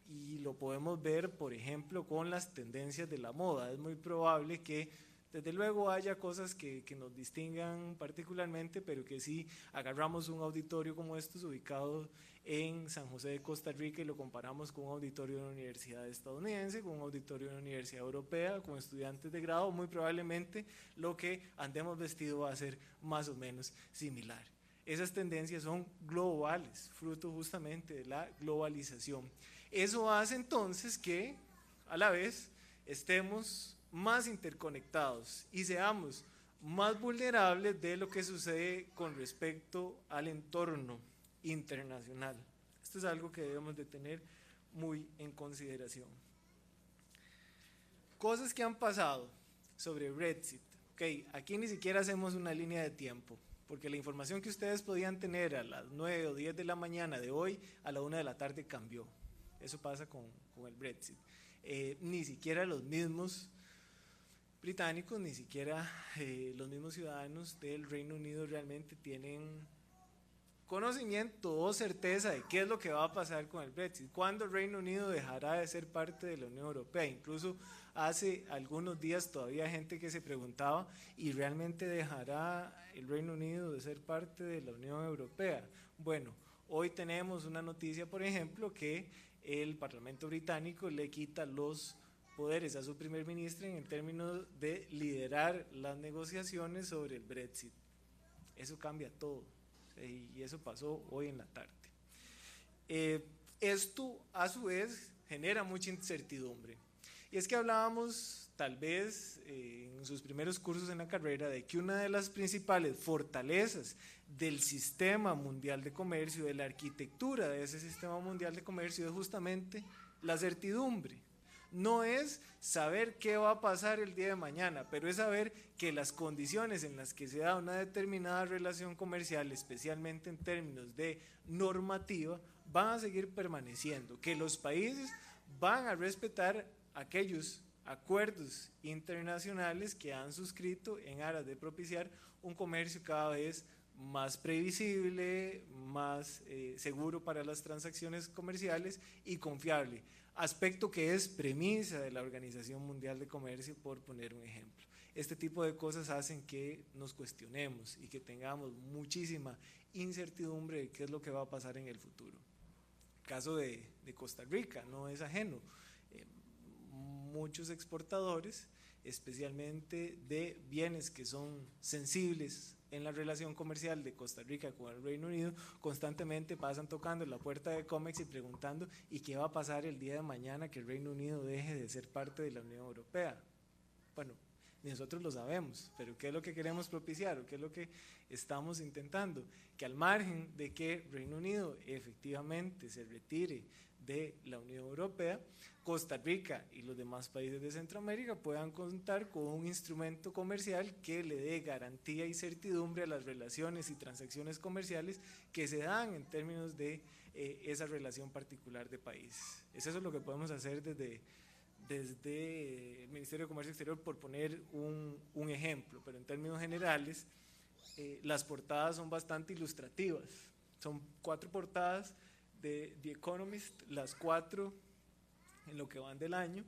Y lo podemos ver, por ejemplo, con las tendencias de la moda. Es muy probable que desde luego haya cosas que nos distingan particularmente, pero que si agarramos un auditorio como estos ubicado en San José de Costa Rica y lo comparamos con un auditorio de una universidad estadounidense, con un auditorio de una universidad europea, con estudiantes de grado, muy probablemente lo que andemos vestido va a ser más o menos similar. Esas tendencias son globales, fruto justamente de la globalización. Eso hace entonces que a la vez estemos más interconectados y seamos más vulnerables de lo que sucede con respecto al entorno internacional. Esto es algo que debemos de tener muy en consideración. Cosas que han pasado sobre Brexit. Okay, aquí ni siquiera hacemos una línea de tiempo, porque la información que ustedes podían tener a las 9 o 10 de la mañana de hoy, a la 1 de la tarde cambió. Eso pasa con el Brexit. Ni siquiera los mismos británicos, ni siquiera los mismos ciudadanos del Reino Unido realmente tienen conocimiento o certeza de qué es lo que va a pasar con el Brexit, cuándo el Reino Unido dejará de ser parte de la Unión Europea. Incluso hace algunos días todavía hay gente que se preguntaba, ¿y realmente dejará el Reino Unido de ser parte de la Unión Europea? Bueno, hoy tenemos una noticia, por ejemplo, que el Parlamento británico le quita los poderes a su primer ministro en términos de liderar las negociaciones sobre el Brexit. Eso cambia todo. Y eso pasó hoy en la tarde. Esto a su vez genera mucha incertidumbre. Y es que hablábamos tal vez en sus primeros cursos en la carrera de que una de las principales fortalezas del sistema mundial de comercio, de la arquitectura de ese sistema mundial de comercio, es justamente la certidumbre. No es saber qué va a pasar el día de mañana, pero es saber que las condiciones en las que se da una determinada relación comercial, especialmente en términos de normativa, van a seguir permaneciendo, que los países van a respetar aquellos acuerdos internacionales que han suscrito en aras de propiciar un comercio cada vez más previsible, más seguro para las transacciones comerciales y confiable. Aspecto que es premisa de la Organización Mundial de Comercio, por poner un ejemplo. Este tipo de cosas hacen que nos cuestionemos y que tengamos muchísima incertidumbre de qué es lo que va a pasar en el futuro. El caso de Costa Rica no es ajeno. Muchos exportadores, especialmente de bienes que son sensibles en la relación comercial de Costa Rica con el Reino Unido, constantemente pasan tocando la puerta de COMEX y preguntando ¿y qué va a pasar el día de mañana que el Reino Unido deje de ser parte de la Unión Europea? Bueno, nosotros lo sabemos, pero ¿qué es lo que queremos propiciar o qué es lo que estamos intentando? Que al margen de que Reino Unido efectivamente se retire de la Unión Europea, Costa Rica y los demás países de Centroamérica puedan contar con un instrumento comercial que le dé garantía y certidumbre a las relaciones y transacciones comerciales que se dan en términos de esa relación particular de países. Eso es lo que podemos hacer desde el Ministerio de Comercio Exterior, por poner un ejemplo, pero en términos generales las portadas son bastante ilustrativas. Son 4 portadas de The Economist, las 4 en lo que van del año,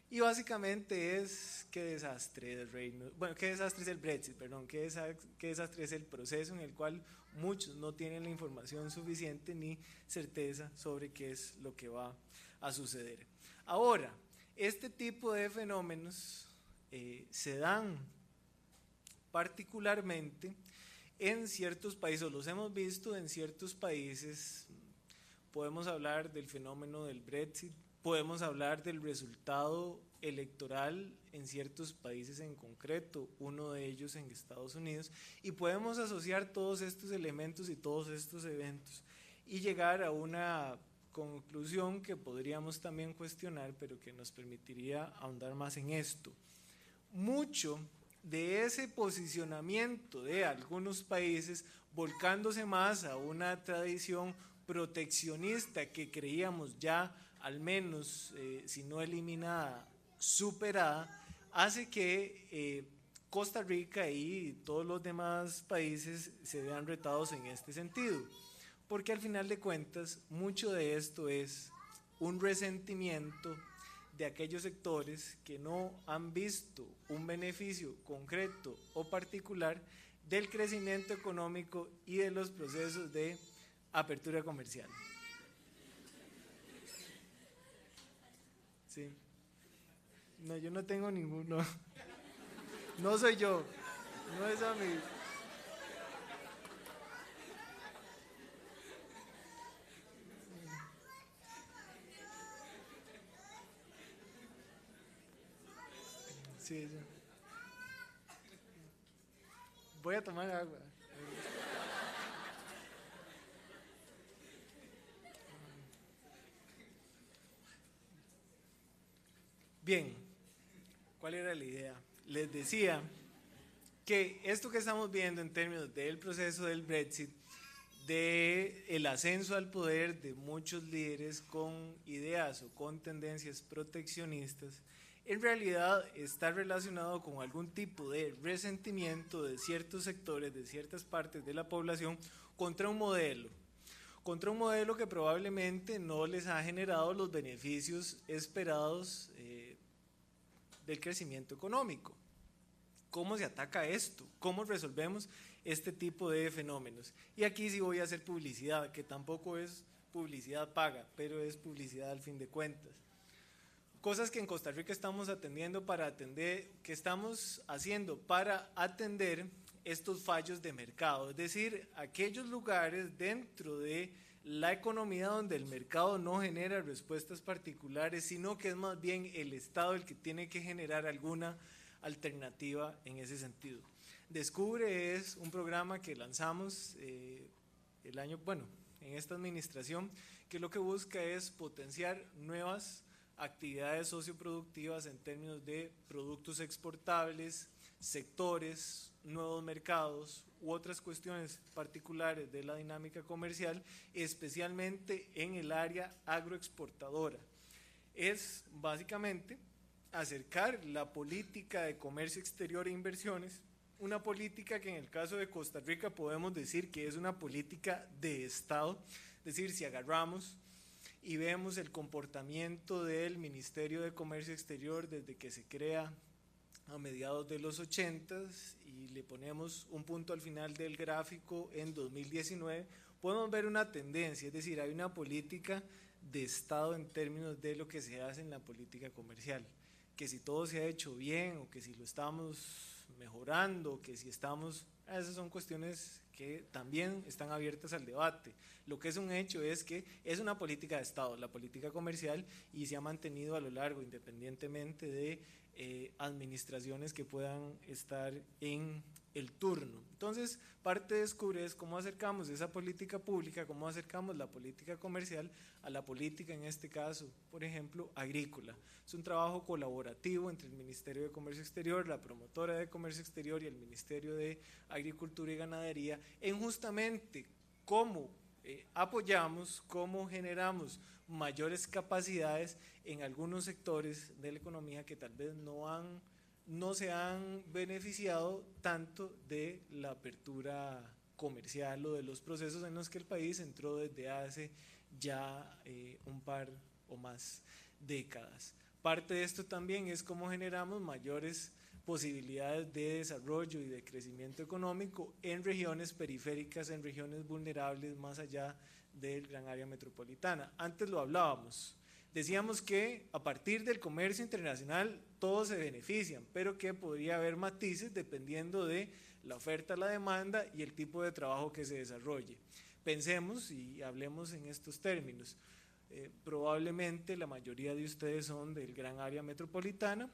y básicamente es qué desastre del Reino, bueno, qué desastre es el Brexit, perdón, qué desastre es el proceso en el cual muchos no tienen la información suficiente ni certeza sobre qué es lo que va a suceder. Ahora, este tipo de fenómenos se dan particularmente en ciertos países, los hemos visto en ciertos países. Podemos hablar del fenómeno del Brexit, podemos hablar del resultado electoral en ciertos países en concreto, uno de ellos en Estados Unidos, y podemos asociar todos estos elementos y todos estos eventos y llegar a una conclusión que podríamos también cuestionar, pero que nos permitiría ahondar más en esto. Mucho de ese posicionamiento de algunos países volcándose más a una tradición proteccionista que creíamos ya al menos, si no eliminada, superada, hace que Costa Rica y todos los demás países se vean retados en este sentido, porque al final de cuentas mucho de esto es un resentimiento de aquellos sectores que no han visto un beneficio concreto o particular del crecimiento económico y de los procesos de apertura comercial. Sí. No, yo no tengo ninguno. No soy yo. No es a mí. Sí, sí. Voy a tomar agua. Bien, ¿cuál era la idea? Les decía que esto que estamos viendo en términos del proceso del Brexit de el ascenso al poder de muchos líderes con ideas o con tendencias proteccionistas, en realidad está relacionado con algún tipo de resentimiento de ciertos sectores, de ciertas partes de la población contra un modelo que probablemente no les ha generado los beneficios esperados del crecimiento económico. ¿Cómo se ataca esto? ¿Cómo resolvemos este tipo de fenómenos? Y aquí sí voy a hacer publicidad, que tampoco es publicidad paga, pero es publicidad al fin de cuentas. Cosas que en Costa Rica estamos haciendo para atender estos fallos de mercado, es decir, aquellos lugares dentro de la economía donde el mercado no genera respuestas particulares, sino que es más bien el Estado el que tiene que generar alguna alternativa en ese sentido. Descubre es un programa que lanzamos en esta administración, que lo que busca es potenciar nuevas actividades socioproductivas en términos de productos exportables, sectores, nuevos mercados u otras cuestiones particulares de la dinámica comercial, especialmente en el área agroexportadora. Es básicamente acercar la política de comercio exterior e inversiones, una política que en el caso de Costa Rica podemos decir que es una política de Estado, es decir, si agarramos y vemos el comportamiento del Ministerio de Comercio Exterior desde que se crea a mediados de los 80s y le ponemos un punto al final del gráfico en 2019, podemos ver una tendencia, es decir, hay una política de Estado en términos de lo que se hace en la política comercial, que si todo se ha hecho bien o que si lo estamos mejorando, que si estamos, esas son cuestiones que también están abiertas al debate. Lo que es un hecho es que es una política de Estado, la política comercial, y se ha mantenido a lo largo, independientemente de administraciones que puedan estar en el turno. Entonces, parte de Descubre es cómo acercamos esa política pública, cómo acercamos la política comercial a la política, en este caso, por ejemplo, agrícola. Es un trabajo colaborativo entre el Ministerio de Comercio Exterior, la promotora de Comercio Exterior y el Ministerio de Agricultura y Ganadería, en justamente cómo apoyamos, cómo generamos mayores capacidades en algunos sectores de la economía que tal vez no se han beneficiado tanto de la apertura comercial o de los procesos en los que el país entró desde hace ya un par o más décadas. Parte de esto también es cómo generamos mayores posibilidades de desarrollo y de crecimiento económico en regiones periféricas, en regiones vulnerables más allá del gran área metropolitana. Antes lo hablábamos, decíamos que a partir del comercio internacional todos se benefician, pero que podría haber matices dependiendo de la oferta, la demanda y el tipo de trabajo que se desarrolle. Pensemos y hablemos en estos términos. Probablemente la mayoría de ustedes son del gran área metropolitana,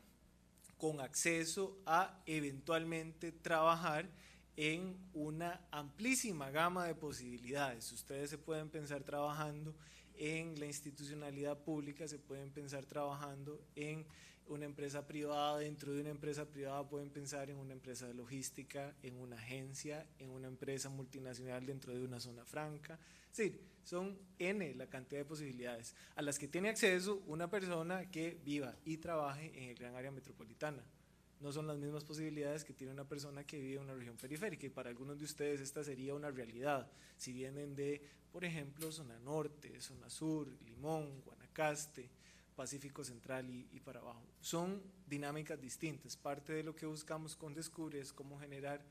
con acceso a eventualmente trabajar en una amplísima gama de posibilidades. Ustedes se pueden pensar trabajando en la institucionalidad pública, se pueden pensar trabajando en una empresa privada, dentro de una empresa privada pueden pensar en una empresa de logística, en una agencia, en una empresa multinacional dentro de una zona franca. Es decir, son N la cantidad de posibilidades a las que tiene acceso una persona que viva y trabaje en el gran área metropolitana. No son las mismas posibilidades que tiene una persona que vive en una región periférica, y para algunos de ustedes esta sería una realidad. Si vienen de, por ejemplo, zona norte, zona sur, Limón, Guanacaste, Pacífico Central y para abajo. Son dinámicas distintas. Parte de lo que buscamos con Descubre es cómo generar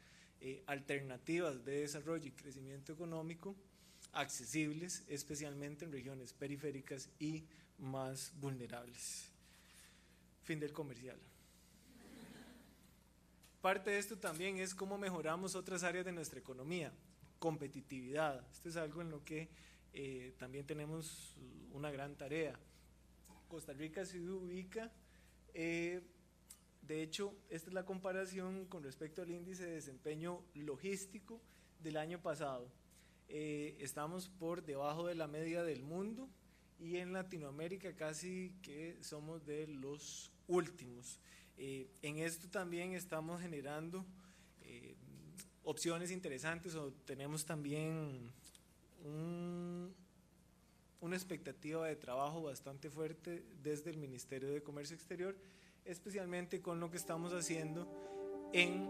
alternativas de desarrollo y crecimiento económico accesibles, especialmente en regiones periféricas y más vulnerables. Fin del comercial. Parte de esto también es cómo mejoramos otras áreas de nuestra economía. Competitividad. Esto es algo en lo que también tenemos una gran tarea. Costa Rica se ubica, de hecho, esta es la comparación con respecto al índice de desempeño logístico del año pasado. Estamos por debajo de la media del mundo y en Latinoamérica casi que somos de los últimos. En esto también estamos generando opciones interesantes, o tenemos también una expectativa de trabajo bastante fuerte desde el Ministerio de Comercio Exterior, especialmente con lo que estamos haciendo en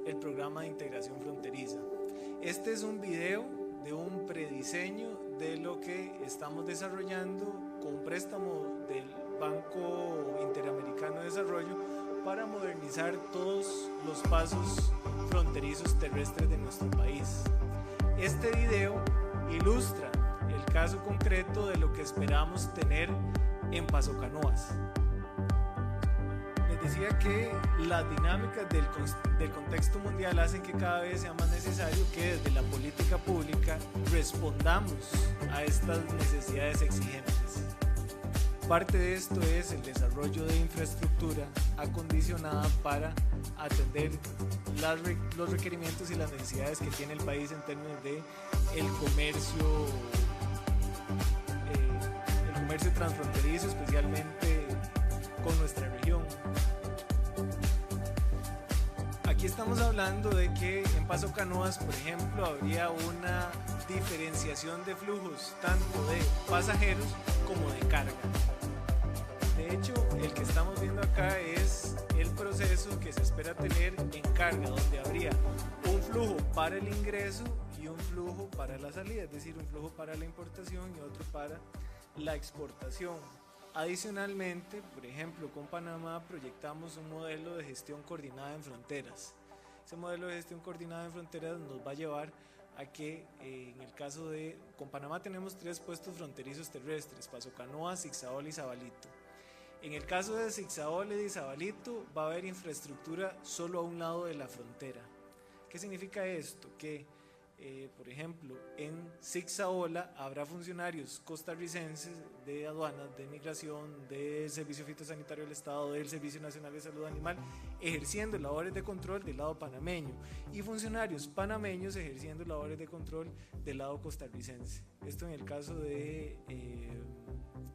el programa de integración fronteriza. Este es un video de un prediseño de lo que estamos desarrollando con préstamo del Banco Interamericano de Desarrollo para modernizar todos los pasos fronterizos terrestres de nuestro país. Este video ilustra el caso concreto de lo que esperamos tener en Paso Canoas. Les decía que las dinámicas del contexto mundial hacen que cada vez sea más necesario que desde la política pública respondamos a estas necesidades exigentes. Parte de esto es el desarrollo de infraestructura acondicionada para atender los requerimientos y las necesidades que tiene el país en términos de el comercio transfronterizo, especialmente con nuestra región. Aquí estamos hablando de que en Paso Canoas, por ejemplo, habría una diferenciación de flujos tanto de pasajeros como de carga. De hecho, el que estamos viendo acá es el proceso que se espera tener en carga, donde habría un flujo para el ingreso y un flujo para la salida, es decir, un flujo para la importación y otro para la exportación. Adicionalmente, por ejemplo, con Panamá proyectamos un modelo de gestión coordinada en fronteras. Ese modelo de gestión coordinada en fronteras nos va a llevar a que en el caso de, con Panamá tenemos 3 puestos fronterizos terrestres, Paso Canoas, Zigzaola y Zabalito. En el caso de Zigzaola y Zabalito va a haber infraestructura solo a un lado de la frontera. ¿Qué significa esto? Que por ejemplo, en Zigzaola habrá funcionarios costarricenses de aduanas, de migración, del Servicio Fitosanitario del Estado, del Servicio Nacional de Salud Animal, ejerciendo labores de control del lado panameño, y funcionarios panameños ejerciendo labores de control del lado costarricense. Esto en el caso de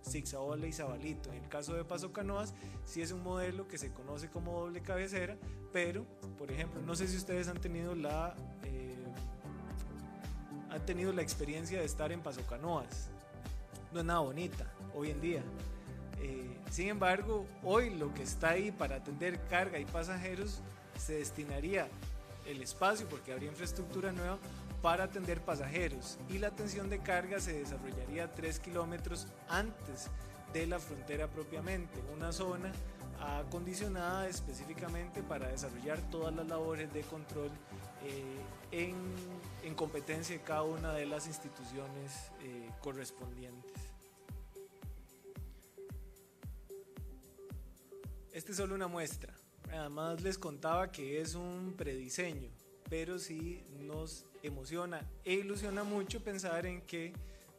Zigzaola y Zabalito. En el caso de Paso Canoas, sí es un modelo que se conoce como doble cabecera, pero, por ejemplo, no sé si ustedes han tenido la experiencia de estar en Paso Canoas. No es nada bonita hoy en día. Sin embargo, hoy lo que está ahí para atender carga y pasajeros se destinaría el espacio, porque habría infraestructura nueva, para atender pasajeros, y la atención de carga se desarrollaría 3 kilómetros antes de la frontera propiamente, una zona acondicionada específicamente para desarrollar todas las labores de control en competencia de cada una de las instituciones correspondientes. Esta es solo una muestra. Además les contaba que es un prediseño, pero sí nos emociona e ilusiona mucho pensar en que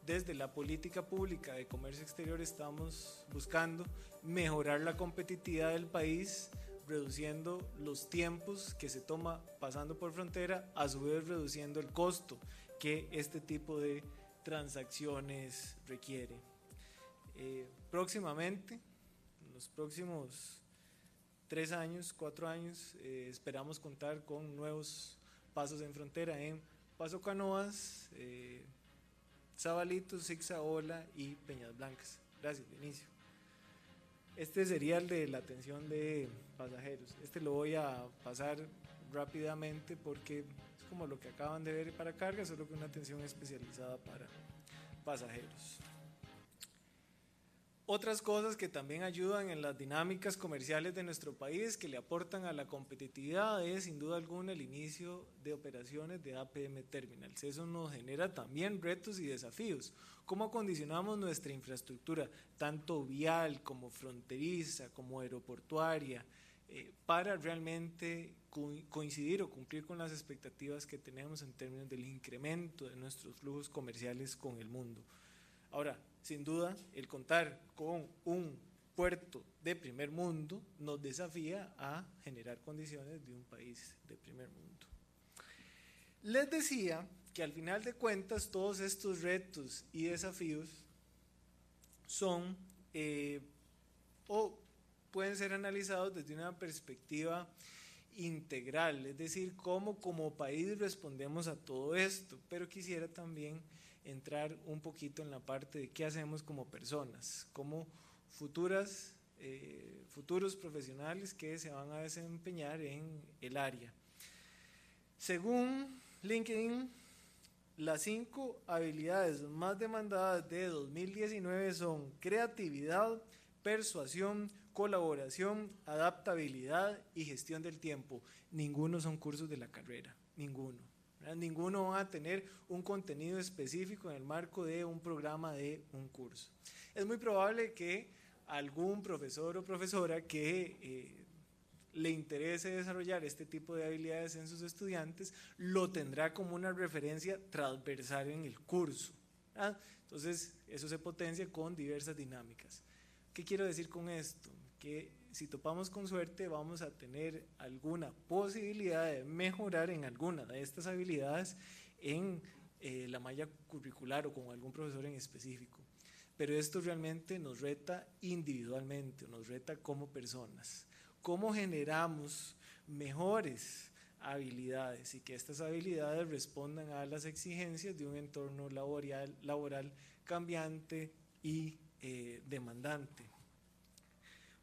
desde la política pública de comercio exterior estamos buscando mejorar la competitividad del país, reduciendo los tiempos que se toma pasando por frontera, a su vez reduciendo el costo que este tipo de transacciones requiere. Próximamente, en los próximos 3 años, 4 años, esperamos contar con nuevos pasos en frontera en Paso Canoas, Zabalito, Zigzaola y Peñas Blancas. Gracias, Dionisio. Este sería el de la atención de pasajeros. Este lo voy a pasar rápidamente porque es como lo que acaban de ver para carga, solo que una atención especializada para pasajeros. Otras cosas que también ayudan en las dinámicas comerciales de nuestro país, que le aportan a la competitividad, es sin duda alguna el inicio de operaciones de APM Terminals. Eso nos genera también retos y desafíos. ¿Cómo acondicionamos nuestra infraestructura, tanto vial como fronteriza, como aeroportuaria, para realmente coincidir o cumplir con las expectativas que tenemos en términos del incremento de nuestros flujos comerciales con el mundo? Ahora, sin duda, el contar con un puerto de primer mundo nos desafía a generar condiciones de un país de primer mundo. Les decía que al final de cuentas todos estos retos y desafíos son o pueden ser analizados desde una perspectiva integral, es decir, cómo como país respondemos a todo esto, pero quisiera también entrar un poquito en la parte de qué hacemos como personas, como futuros profesionales que se van a desempeñar en el área. Según LinkedIn, las 5 habilidades más demandadas de 2019 son creatividad, persuasión, colaboración, adaptabilidad y gestión del tiempo. Ninguno son cursos de la carrera, ninguno. Ninguno va a tener un contenido específico en el marco de un programa de un curso. Es muy probable que algún profesor o profesora que le interese desarrollar este tipo de habilidades en sus estudiantes, lo tendrá como una referencia transversal en el curso. Entonces, eso se potencia con diversas dinámicas. ¿Qué quiero decir con esto? Que si topamos con suerte vamos a tener alguna posibilidad de mejorar en alguna de estas habilidades en la malla curricular o con algún profesor en específico. Pero esto realmente nos reta individualmente, nos reta como personas. ¿Cómo generamos mejores habilidades y que estas habilidades respondan a las exigencias de un entorno laboral cambiante y demandante?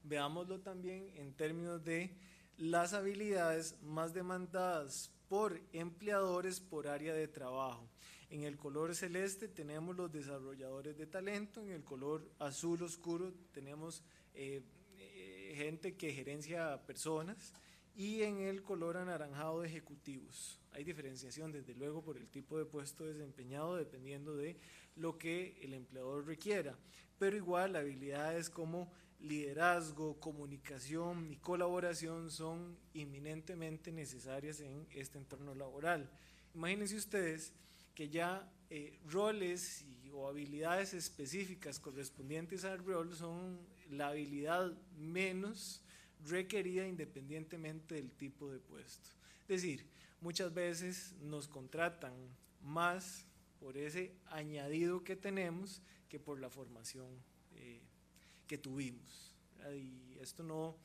Veámoslo también en términos de las habilidades más demandadas por empleadores por área de trabajo. En el color celeste tenemos los desarrolladores de talento, en el color azul oscuro tenemos gente que gerencia personas y en el color anaranjado ejecutivos. Hay diferenciación desde luego por el tipo de puesto desempeñado dependiendo de lo que el empleador requiera, pero igual habilidades como liderazgo, comunicación y colaboración son inminentemente necesarias en este entorno laboral. Imagínense ustedes que ya roles o habilidades específicas correspondientes al rol son la habilidad menos requerida independientemente del tipo de puesto. Es decir, muchas veces nos contratan más por ese añadido que tenemos que por la formación que tuvimos. Y esto no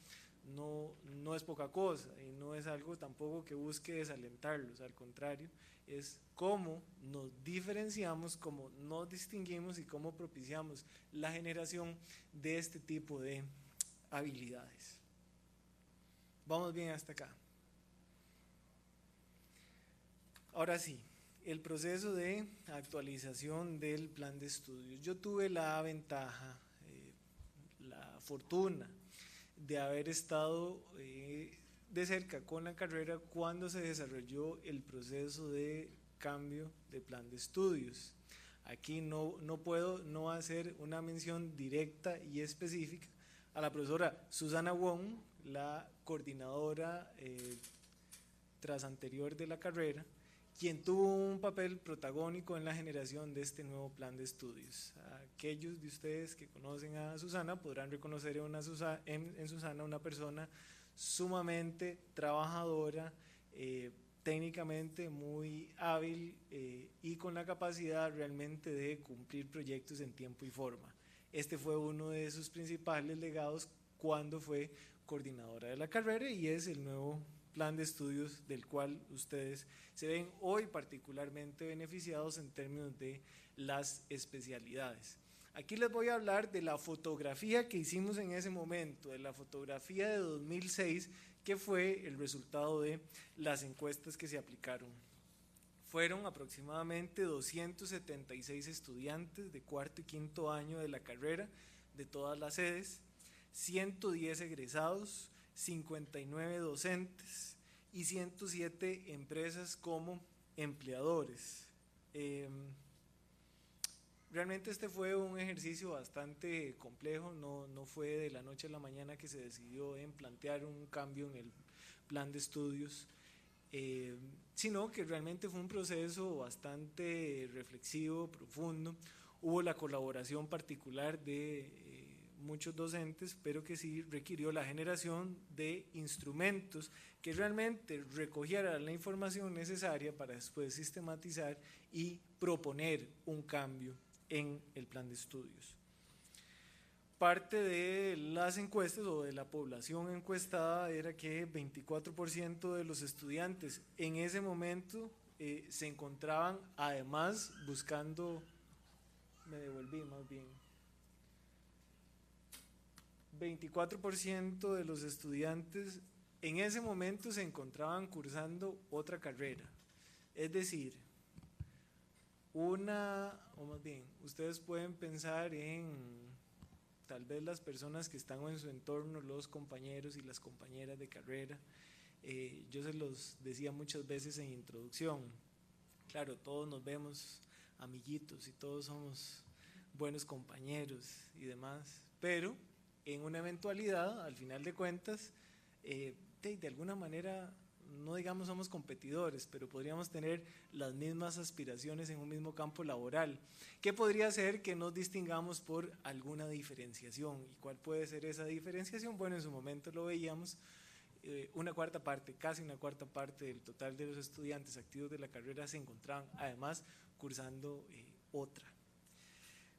es poca cosa y no es algo tampoco que busque desalentarlos, al contrario, es cómo nos diferenciamos, cómo nos distinguimos y cómo propiciamos la generación de este tipo de habilidades. Vamos bien hasta acá. Ahora sí, el proceso de actualización del plan de estudios. Yo tuve la ventaja, la fortuna de haber estado de cerca con la carrera cuando se desarrolló el proceso de cambio de plan de estudios. Aquí no puedo no hacer una mención directa y específica a la profesora Susana Wong, la coordinadora tras anterior de la carrera, quien tuvo un papel protagónico en la generación de este nuevo plan de estudios. Aquellos de ustedes que conocen a Susana podrán reconocer en Susana una persona sumamente trabajadora, técnicamente muy hábil y con la capacidad realmente de cumplir proyectos en tiempo y forma. Este fue uno de sus principales legados cuando fue coordinadora de la carrera y es el nuevo plan de estudios del cual ustedes se ven hoy particularmente beneficiados en términos de las especialidades. Aquí les voy a hablar de la fotografía que hicimos en ese momento, de la fotografía de 2006, que fue el resultado de las encuestas que se aplicaron. Fueron aproximadamente 276 estudiantes de cuarto y quinto año de la carrera, de todas las sedes, 110 egresados, 59 docentes y 107 empresas como empleadores. Realmente este fue un ejercicio bastante complejo, no fue de la noche a la mañana que se decidió en plantear un cambio en el plan de estudios, sino que realmente fue un proceso bastante reflexivo, profundo. Hubo la colaboración particular de muchos docentes, pero que sí requirió la generación de instrumentos que realmente recogieran la información necesaria para después sistematizar y proponer un cambio en el plan de estudios. Parte de las encuestas o de la población encuestada era que 24% de los estudiantes en ese momento se encontraban además buscando, me devolví más bien, 24% de los estudiantes en ese momento se encontraban cursando otra carrera. Es decir, o más bien, ustedes pueden pensar en tal vez las personas que están en su entorno, los compañeros y las compañeras de carrera. Yo se los decía muchas veces en introducción, claro, todos nos vemos amiguitos y todos somos buenos compañeros y demás, pero en una eventualidad, al final de cuentas, de alguna manera, no digamos somos competidores, pero podríamos tener las mismas aspiraciones en un mismo campo laboral. ¿Qué podría ser que nos distingamos por alguna diferenciación? ¿Y cuál puede ser esa diferenciación? Bueno, en su momento lo veíamos, una cuarta parte, casi una cuarta parte del total de los estudiantes activos de la carrera se encontraban además cursando otra.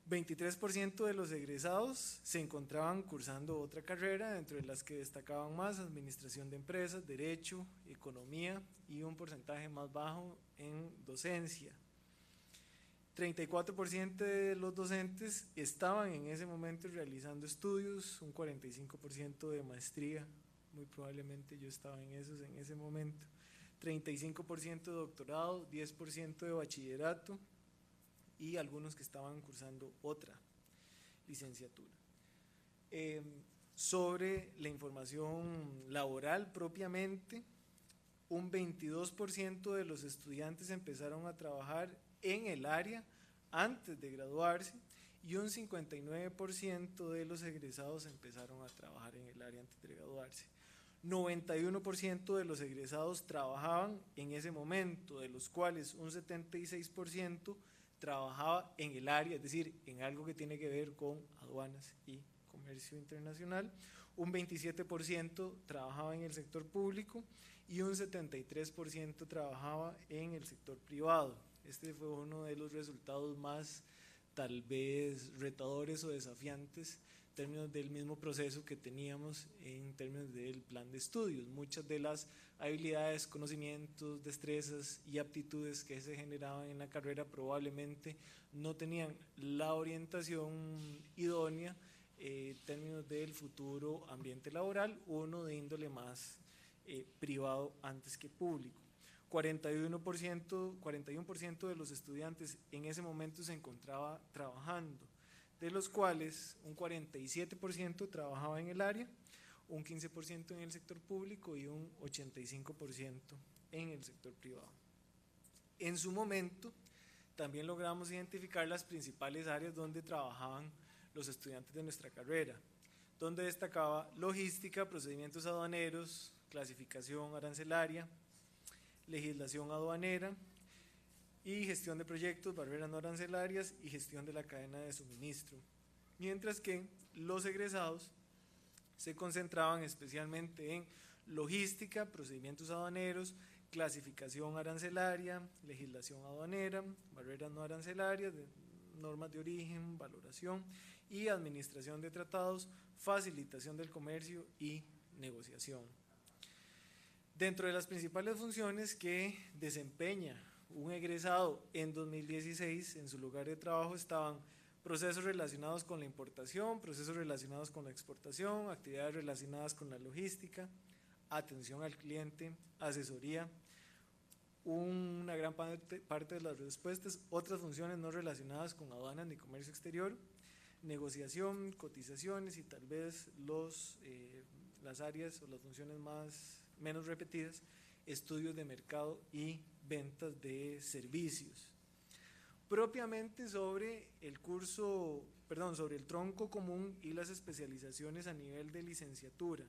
23% de los egresados se encontraban cursando otra carrera, entre las que destacaban más administración de empresas, derecho, economía y un porcentaje más bajo en docencia. 34% de los docentes estaban en ese momento realizando estudios, un 45% de maestría, muy probablemente yo estaba en esos en ese momento, 35% de doctorado, 10% de bachillerato, y algunos que estaban cursando otra licenciatura. Sobre la información laboral propiamente, un 22% de los estudiantes empezaron a trabajar en el área antes de graduarse y un 59% de los egresados empezaron a trabajar en el área antes de graduarse. 91% de los egresados trabajaban en ese momento, de los cuales un 76% trabajaba en el área, es decir, en algo que tiene que ver con aduanas y comercio internacional, un 27% trabajaba en el sector público y un 73% trabajaba en el sector privado. Este fue uno de los resultados más tal vez retadores o desafiantes en términos del mismo proceso que teníamos en términos del plan de estudios. Muchas de las habilidades, conocimientos, destrezas y aptitudes que se generaban en la carrera probablemente no tenían la orientación idónea en términos del futuro ambiente laboral, uno de índole más privado antes que público. 41% de los estudiantes en ese momento se encontraba trabajando, de los cuales un 47% trabajaba en el área, un 15% en el sector público y un 85% en el sector privado. En su momento también logramos identificar las principales áreas donde trabajaban los estudiantes de nuestra carrera, donde destacaba logística, procedimientos aduaneros, clasificación arancelaria, legislación aduanera y gestión de proyectos, barreras no arancelarias y gestión de la cadena de suministro. Mientras que los egresados se concentraban especialmente en logística, procedimientos aduaneros, clasificación arancelaria, legislación aduanera, barreras no arancelarias, normas de origen, valoración y administración de tratados, facilitación del comercio y negociación. Dentro de las principales funciones que desempeña un egresado en 2016 en su lugar de trabajo estaban procesos relacionados con la importación, procesos relacionados con la exportación, actividades relacionadas con la logística, atención al cliente, asesoría, una gran parte de las respuestas, otras funciones no relacionadas con aduanas ni comercio exterior, negociación, cotizaciones y tal vez las áreas o las funciones menos repetidas, estudios de mercado y ventas de servicios. Propiamente sobre el tronco común y las especializaciones a nivel de licenciatura.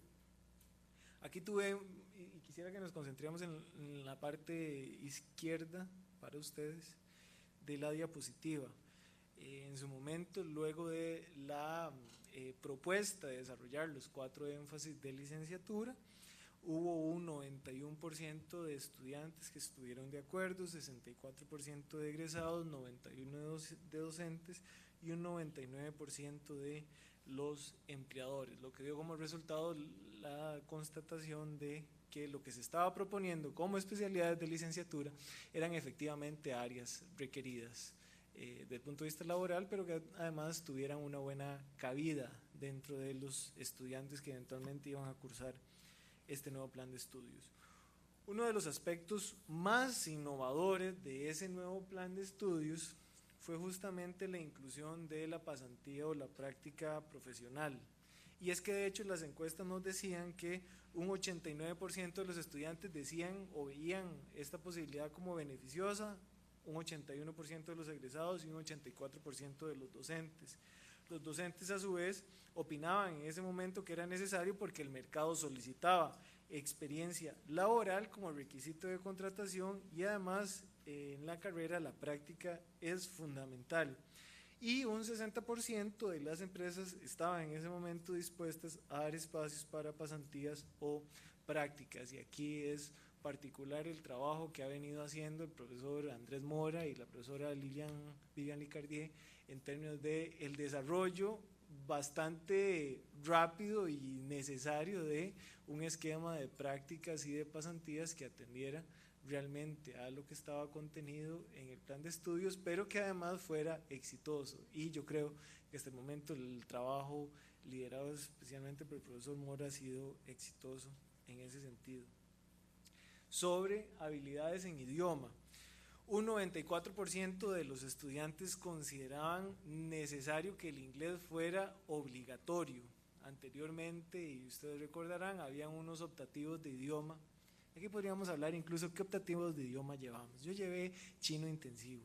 Aquí y quisiera que nos concentremos en la parte izquierda para ustedes de la diapositiva. En su momento, luego de la propuesta de desarrollar los 4 énfasis de licenciatura, hubo un 91% de estudiantes que estuvieron de acuerdo, 64% de egresados, 91% de docentes y un 99% de los empleadores, lo que dio como resultado la constatación de que lo que se estaba proponiendo como especialidades de licenciatura eran efectivamente áreas requeridas desde el punto de vista laboral, pero que además tuvieran una buena cabida dentro de los estudiantes que eventualmente iban a cursar este nuevo plan de estudios. Uno de los aspectos más innovadores de ese nuevo plan de estudios fue justamente la inclusión de la pasantía o la práctica profesional. Y es que de hecho las encuestas nos decían que un 89% de los estudiantes decían o veían esta posibilidad como beneficiosa, un 81% de los egresados y un 84% de los docentes. Los docentes a su vez opinaban en ese momento que era necesario porque el mercado solicitaba experiencia laboral como requisito de contratación y además en la carrera la práctica es fundamental. Y un 60% de las empresas estaban en ese momento dispuestas a dar espacios para pasantías o prácticas, y aquí es particular el trabajo que ha venido haciendo el profesor Andrés Mora y la profesora Vivian Licardier en términos de el desarrollo bastante rápido y necesario de un esquema de prácticas y de pasantías que atendiera realmente a lo que estaba contenido en el plan de estudios, pero que además fuera exitoso. Y yo creo que hasta el momento el trabajo liderado especialmente por el profesor Mora ha sido exitoso en ese sentido. Sobre habilidades en idioma, un 94% de los estudiantes consideraban necesario que el inglés fuera obligatorio. Anteriormente, y ustedes recordarán, habían unos optativos de idioma. Aquí podríamos hablar incluso qué optativos de idioma llevamos. Yo llevé chino intensivo,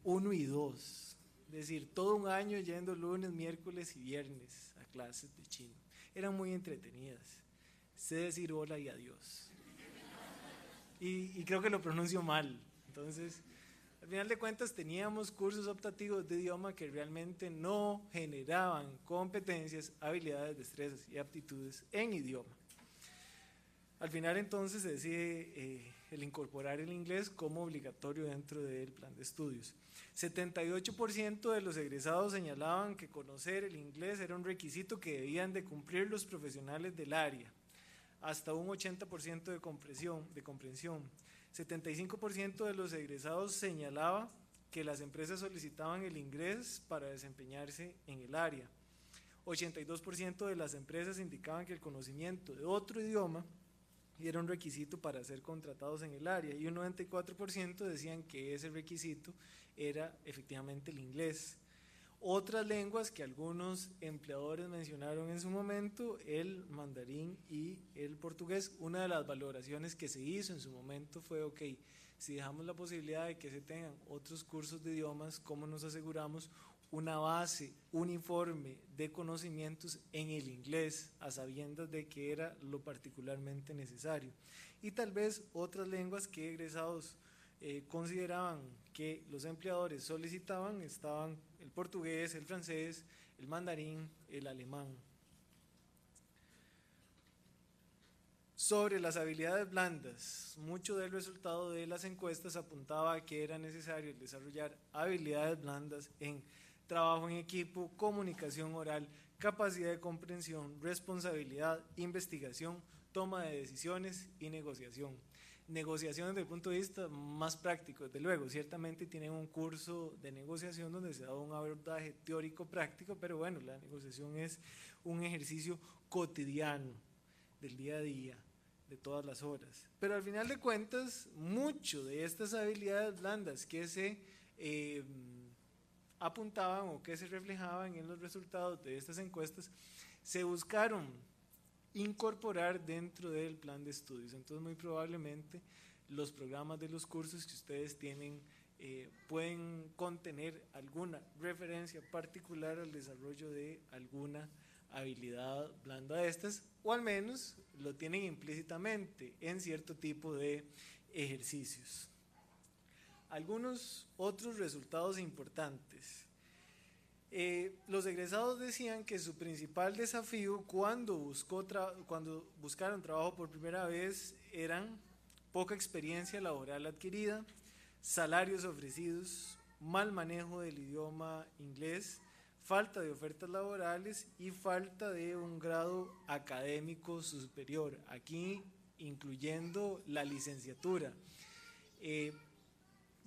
1 y 2, es decir, todo un año yendo lunes, miércoles y viernes a clases de chino. Eran muy entretenidas. Sé decir hola y adiós. Y creo que lo pronuncio mal. Entonces, al final de cuentas teníamos cursos optativos de idioma que realmente no generaban competencias, habilidades, destrezas y aptitudes en idioma. Al final entonces se decide el incorporar el inglés como obligatorio dentro del plan de estudios. 78% de los egresados señalaban que conocer el inglés era un requisito que debían de cumplir los profesionales del área. Hasta un 80% de comprensión. 75% de los egresados señalaba que las empresas solicitaban el inglés para desempeñarse en el área. 82% de las empresas indicaban que el conocimiento de otro idioma era un requisito para ser contratados en el área, y un 94% decían que ese requisito era efectivamente el inglés. Otras lenguas que algunos empleadores mencionaron en su momento, el mandarín y el portugués. Una de las valoraciones que se hizo en su momento fue, ok, si dejamos la posibilidad de que se tengan otros cursos de idiomas, ¿cómo nos aseguramos una base uniforme de conocimientos en el inglés, a sabiendas de que era lo particularmente necesario? Y tal vez otras lenguas que egresados consideraban que los empleadores solicitaban estaban el portugués, el francés, el mandarín, el alemán. Sobre las habilidades blandas, mucho del resultado de las encuestas apuntaba a que era necesario desarrollar habilidades blandas en trabajo en equipo, comunicación oral, capacidad de comprensión, responsabilidad, investigación, toma de decisiones y negociación. Negociación desde el punto de vista más práctico, desde luego, ciertamente tienen un curso de negociación donde se da un abordaje teórico práctico, pero bueno, la negociación es un ejercicio cotidiano del día a día, de todas las horas. Pero al final de cuentas, mucho de estas habilidades blandas que se apuntaban o que se reflejaban en los resultados de estas encuestas, se buscaron incorporar dentro del plan de estudios. Entonces, muy probablemente los programas de los cursos que ustedes tienen pueden contener alguna referencia particular al desarrollo de alguna habilidad blanda de estas, o al menos lo tienen implícitamente en cierto tipo de ejercicios. Algunos otros resultados importantes. Los egresados decían que su principal desafío cuando buscaron trabajo por primera vez eran poca experiencia laboral adquirida, salarios ofrecidos, mal manejo del idioma inglés, falta de ofertas laborales y falta de un grado académico superior, aquí incluyendo la licenciatura.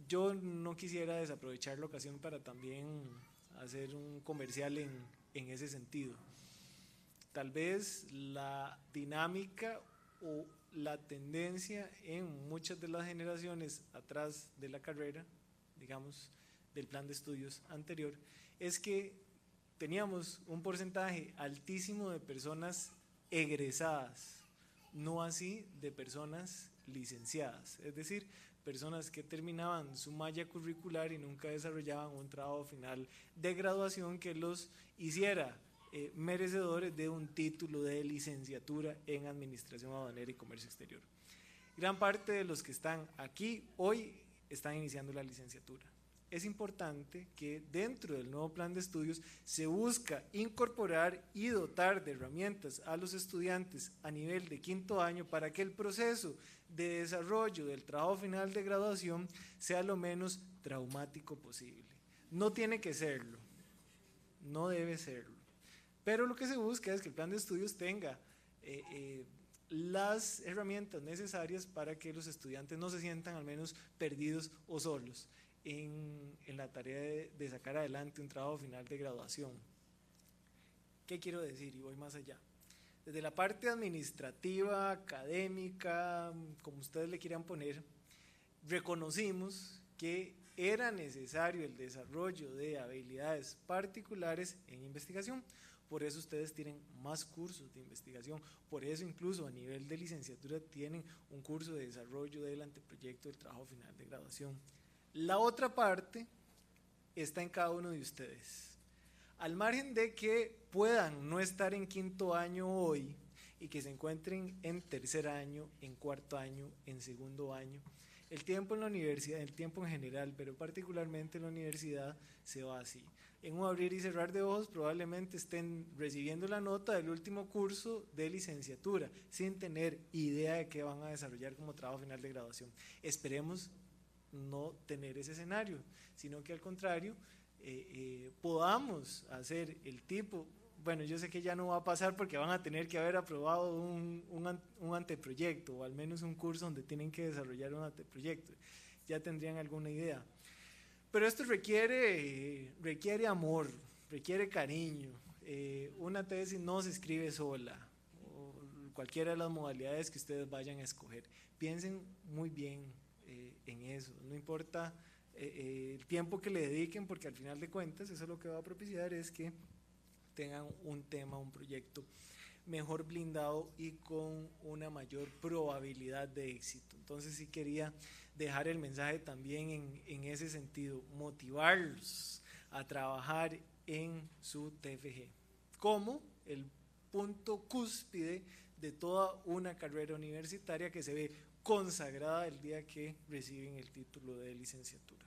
Yo no quisiera desaprovechar la ocasión para también hacer un comercial en ese sentido. Tal vez la dinámica o la tendencia en muchas de las generaciones atrás de la carrera, digamos, del plan de estudios anterior, es que teníamos un porcentaje altísimo de personas egresadas, no así de personas licenciadas, es decir, personas que terminaban su malla curricular y nunca desarrollaban un trabajo final de graduación que los hiciera merecedores de un título de licenciatura en Administración Aduanera y Comercio Exterior. Gran parte de los que están aquí hoy están iniciando la licenciatura. Es importante que dentro del nuevo plan de estudios se busca incorporar y dotar de herramientas a los estudiantes a nivel de quinto año para que el proceso de desarrollo del trabajo final de graduación sea lo menos traumático posible. No tiene que serlo, no debe serlo, pero lo que se busca es que el plan de estudios tenga las herramientas necesarias para que los estudiantes no se sientan al menos perdidos o solos en la tarea de sacar adelante un trabajo final de graduación. ¿Qué quiero decir? Y voy más allá. Desde la parte administrativa, académica, como ustedes le quieran poner, reconocimos que era necesario el desarrollo de habilidades particulares en investigación. Por eso ustedes tienen más cursos de investigación, por eso incluso a nivel de licenciatura tienen un curso de desarrollo del anteproyecto del trabajo final de graduación. La otra parte está en cada uno de ustedes. Al margen de que puedan no estar en quinto año hoy y que se encuentren en tercer año, en cuarto año, en segundo año, el tiempo en la universidad, el tiempo en general, pero particularmente en la universidad, se va así. En un abrir y cerrar de ojos probablemente estén recibiendo la nota del último curso de licenciatura sin tener idea de qué van a desarrollar como trabajo final de graduación. Esperemos no tener ese escenario, sino que al contrario podamos hacer el tipo, bueno, yo sé que ya no va a pasar porque van a tener que haber aprobado un anteproyecto o al menos un curso donde tienen que desarrollar un anteproyecto, ya tendrían alguna idea, pero esto requiere amor, requiere cariño. Una tesis no se escribe sola, o cualquiera de las modalidades que ustedes vayan a escoger, piensen muy bien en eso, no importa el tiempo que le dediquen, porque al final de cuentas eso lo que va a propiciar es que tengan un tema, un proyecto mejor blindado y con una mayor probabilidad de éxito. Entonces sí quería dejar el mensaje también en ese sentido, motivarlos a trabajar en su TFG como el punto cúspide de toda una carrera universitaria que se ve consagrada el día que reciben el título de licenciatura.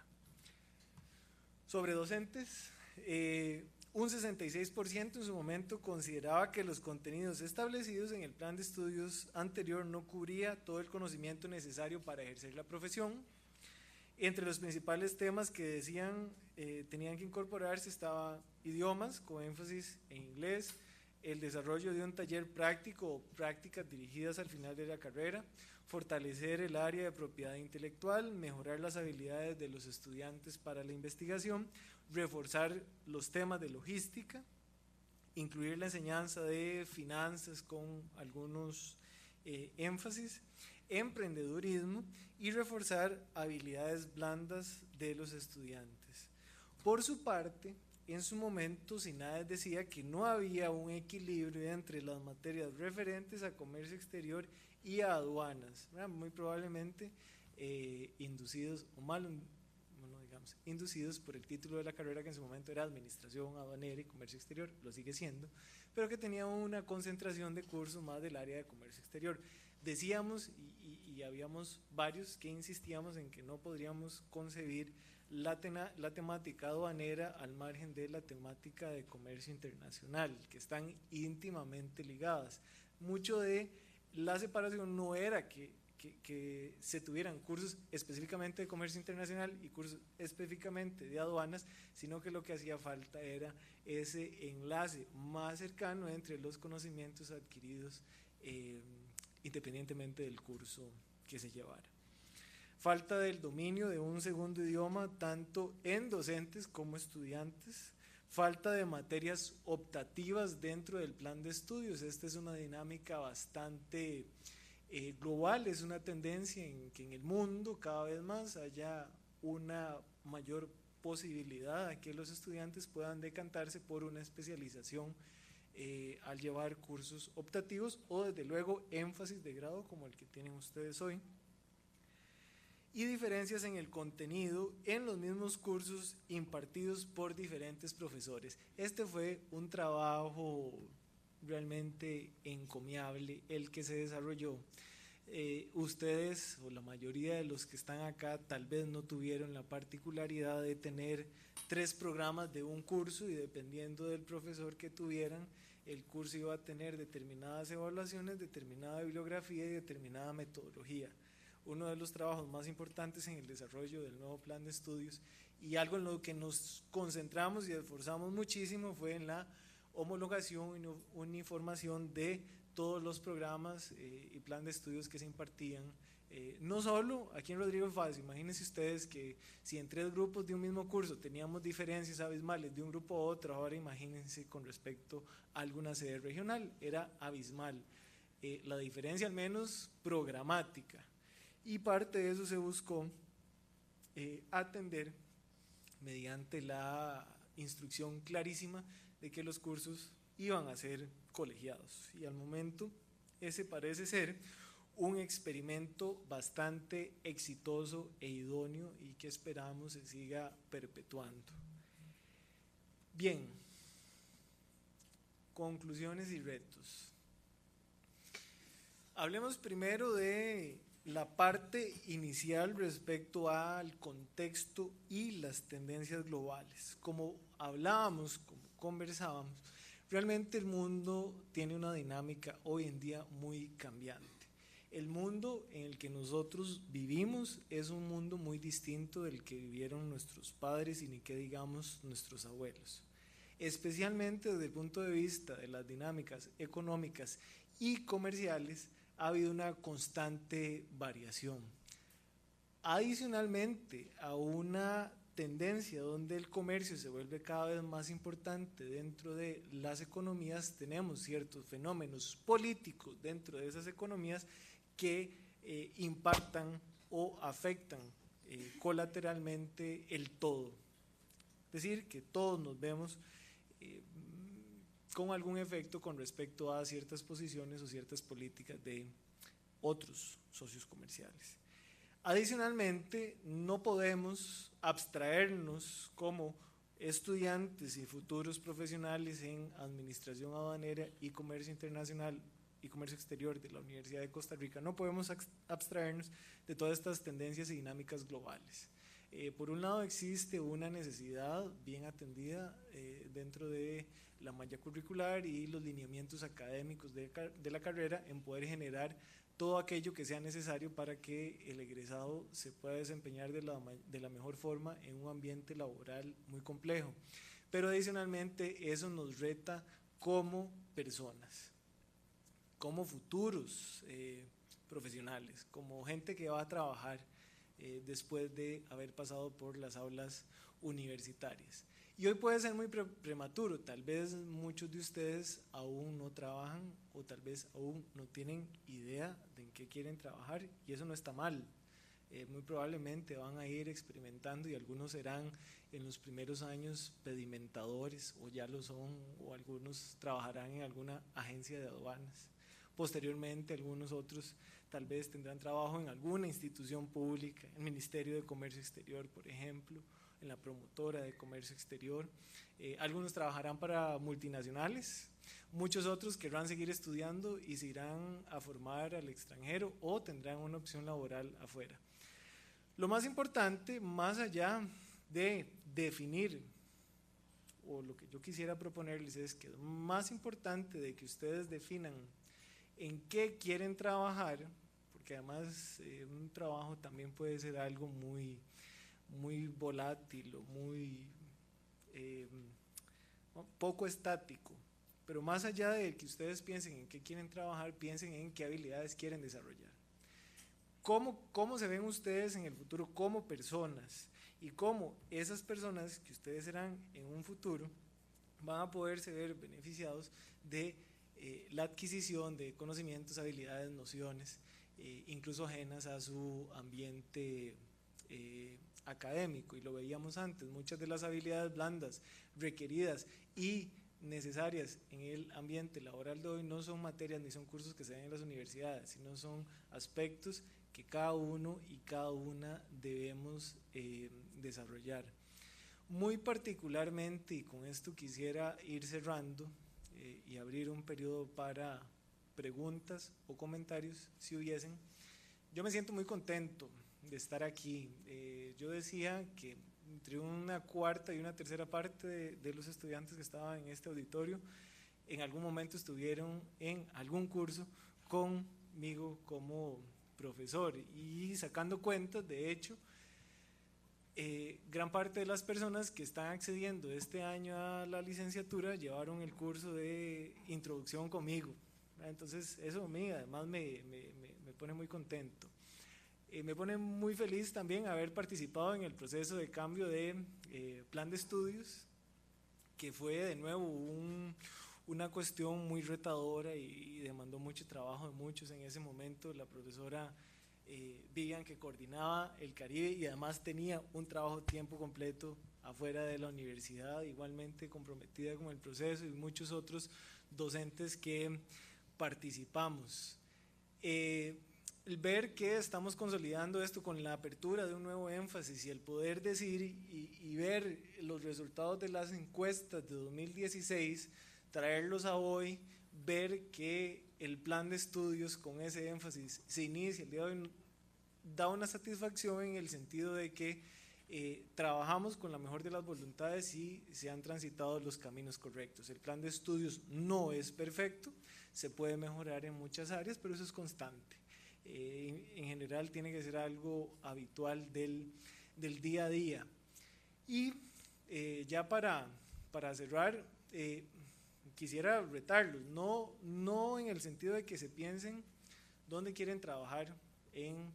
Sobre docentes, un 66% en su momento consideraba que los contenidos establecidos en el plan de estudios anterior no cubría todo el conocimiento necesario para ejercer la profesión. Entre los principales temas que decían tenían que incorporarse estaba idiomas, con énfasis en inglés, el desarrollo de un taller práctico o prácticas dirigidas al final de la carrera, fortalecer el área de propiedad intelectual, mejorar las habilidades de los estudiantes para la investigación, reforzar los temas de logística, incluir la enseñanza de finanzas con algunos énfasis, emprendedurismo y reforzar habilidades blandas de los estudiantes. Por su parte, en su momento, SINAES decía que no había un equilibrio entre las materias referentes a comercio exterior y a aduanas, muy probablemente inducidos o inducidos por el título de la carrera que en su momento era Administración Aduanera y Comercio Exterior, lo sigue siendo, pero que tenía una concentración de cursos más del área de comercio exterior. Decíamos, y habíamos varios que insistíamos en que no podríamos concebir la temática aduanera al margen de la temática de comercio internacional, que están íntimamente ligadas. Mucho de la separación no era que que se tuvieran cursos específicamente de comercio internacional y cursos específicamente de aduanas, sino que lo que hacía falta era ese enlace más cercano entre los conocimientos adquiridos independientemente del curso que se llevara. Falta del dominio de un segundo idioma tanto en docentes como estudiantes, falta de materias optativas dentro del plan de estudios. Esta es una dinámica bastante global, es una tendencia en que en el mundo cada vez más haya una mayor posibilidad de que los estudiantes puedan decantarse por una especialización al llevar cursos optativos o desde luego énfasis de grado como el que tienen ustedes hoy, y diferencias en el contenido en los mismos cursos impartidos por diferentes profesores. Este fue un trabajo realmente encomiable el que se desarrolló. Ustedes o la mayoría de los que están acá tal vez no tuvieron la particularidad de tener 3 programas de un curso, y dependiendo del profesor que tuvieran, el curso iba a tener determinadas evaluaciones, determinada bibliografía y determinada metodología. Uno de los trabajos más importantes en el desarrollo del nuevo plan de estudios, y algo en lo que nos concentramos y esforzamos muchísimo, fue en la homologación y uniformación de todos los programas y plan de estudios que se impartían, no solo aquí en Rodrigo Faz. Imagínense ustedes que si en 3 grupos de un mismo curso teníamos diferencias abismales de un grupo a otro, ahora imagínense con respecto a alguna sede regional, era abismal la diferencia, al menos programática, y parte de eso se buscó atender mediante la instrucción clarísima de que los cursos iban a ser colegiados, y al momento ese parece ser un experimento bastante exitoso e idóneo y que esperamos se siga perpetuando. Bien, conclusiones y retos. Hablemos primero de la parte inicial respecto al contexto y las tendencias globales. Como hablábamos, como conversábamos, realmente el mundo tiene una dinámica hoy en día muy cambiante. El mundo en el que nosotros vivimos es un mundo muy distinto del que vivieron nuestros padres y ni qué digamos nuestros abuelos. Especialmente desde el punto de vista de las dinámicas económicas y comerciales, ha habido una constante variación. Adicionalmente a una tendencia donde el comercio se vuelve cada vez más importante dentro de las economías, tenemos ciertos fenómenos políticos dentro de esas economías que impactan o afectan colateralmente el todo. Es decir, que todos nos vemos con algún efecto con respecto a ciertas posiciones o ciertas políticas de otros socios comerciales. Adicionalmente, no podemos abstraernos como estudiantes y futuros profesionales en administración aduanera y comercio internacional y comercio exterior de la Universidad de Costa Rica, no podemos abstraernos de todas estas tendencias y dinámicas globales. Por un lado, existe una necesidad bien atendida dentro de la malla curricular y los lineamientos académicos de la carrera en poder generar todo aquello que sea necesario para que el egresado se pueda desempeñar de la mejor forma en un ambiente laboral muy complejo. Pero adicionalmente eso nos reta como personas, como futuros profesionales, como gente que va a trabajar después de haber pasado por las aulas universitarias. Y hoy puede ser muy prematuro, tal vez muchos de ustedes aún no trabajan o tal vez aún no tienen idea de en qué quieren trabajar, y eso no está mal. Muy probablemente van a ir experimentando y algunos serán en los primeros años pedimentadores o ya lo son, o algunos trabajarán en alguna agencia de aduanas. Posteriormente algunos otros tal vez tendrán trabajo en alguna institución pública, el Ministerio de Comercio Exterior, por ejemplo, en la promotora de comercio exterior. Algunos trabajarán para multinacionales, muchos otros querrán seguir estudiando y se irán a formar al extranjero o tendrán una opción laboral afuera. Lo más importante, más allá de definir, o lo que yo quisiera proponerles es que lo más importante de que ustedes definan en qué quieren trabajar, porque porque además un trabajo también puede ser algo muy, muy volátil o muy poco estático. Pero más allá de que ustedes piensen en qué quieren trabajar, piensen en qué habilidades quieren desarrollar. ¿Cómo se ven ustedes en el futuro como personas? Y cómo esas personas que ustedes serán en un futuro van a poderse ver beneficiados de la adquisición de conocimientos, habilidades, nociones, incluso ajenas a su ambiente académico. Y lo veíamos antes, muchas de las habilidades blandas requeridas y necesarias en el ambiente laboral de hoy no son materias ni son cursos que se dan en las universidades, sino son aspectos que cada uno y cada una debemos desarrollar. Muy particularmente, y con esto quisiera ir cerrando y abrir un periodo para preguntas o comentarios, si hubiesen. Yo me siento muy contento de estar aquí. Yo decía que entre una cuarta y una tercera parte de los estudiantes que estaban en este auditorio en algún momento estuvieron en algún curso conmigo como profesor, y sacando cuentas, de hecho, gran parte de las personas que están accediendo este año a la licenciatura llevaron el curso de introducción conmigo. Entonces eso a mí además me pone muy contento. Me pone muy feliz también haber participado en el proceso de cambio de plan de estudios, que fue de nuevo una cuestión muy retadora y demandó mucho trabajo de muchos en ese momento. La profesora Vivian, que coordinaba el Caribe y además tenía un trabajo tiempo completo afuera de la universidad, igualmente comprometida con el proceso, y muchos otros docentes que participamos. El ver que estamos consolidando esto con la apertura de un nuevo énfasis y el poder decir y ver los resultados de las encuestas de 2016, traerlos a hoy, ver que el plan de estudios con ese énfasis se inicia el día de hoy, da una satisfacción en el sentido de que trabajamos con la mejor de las voluntades y se han transitado los caminos correctos. El plan de estudios no es perfecto, se puede mejorar en muchas áreas, pero eso es constante. En general tiene que ser algo habitual del día a día. Y ya para cerrar, quisiera retarlos, no en el sentido de que se piensen dónde quieren trabajar en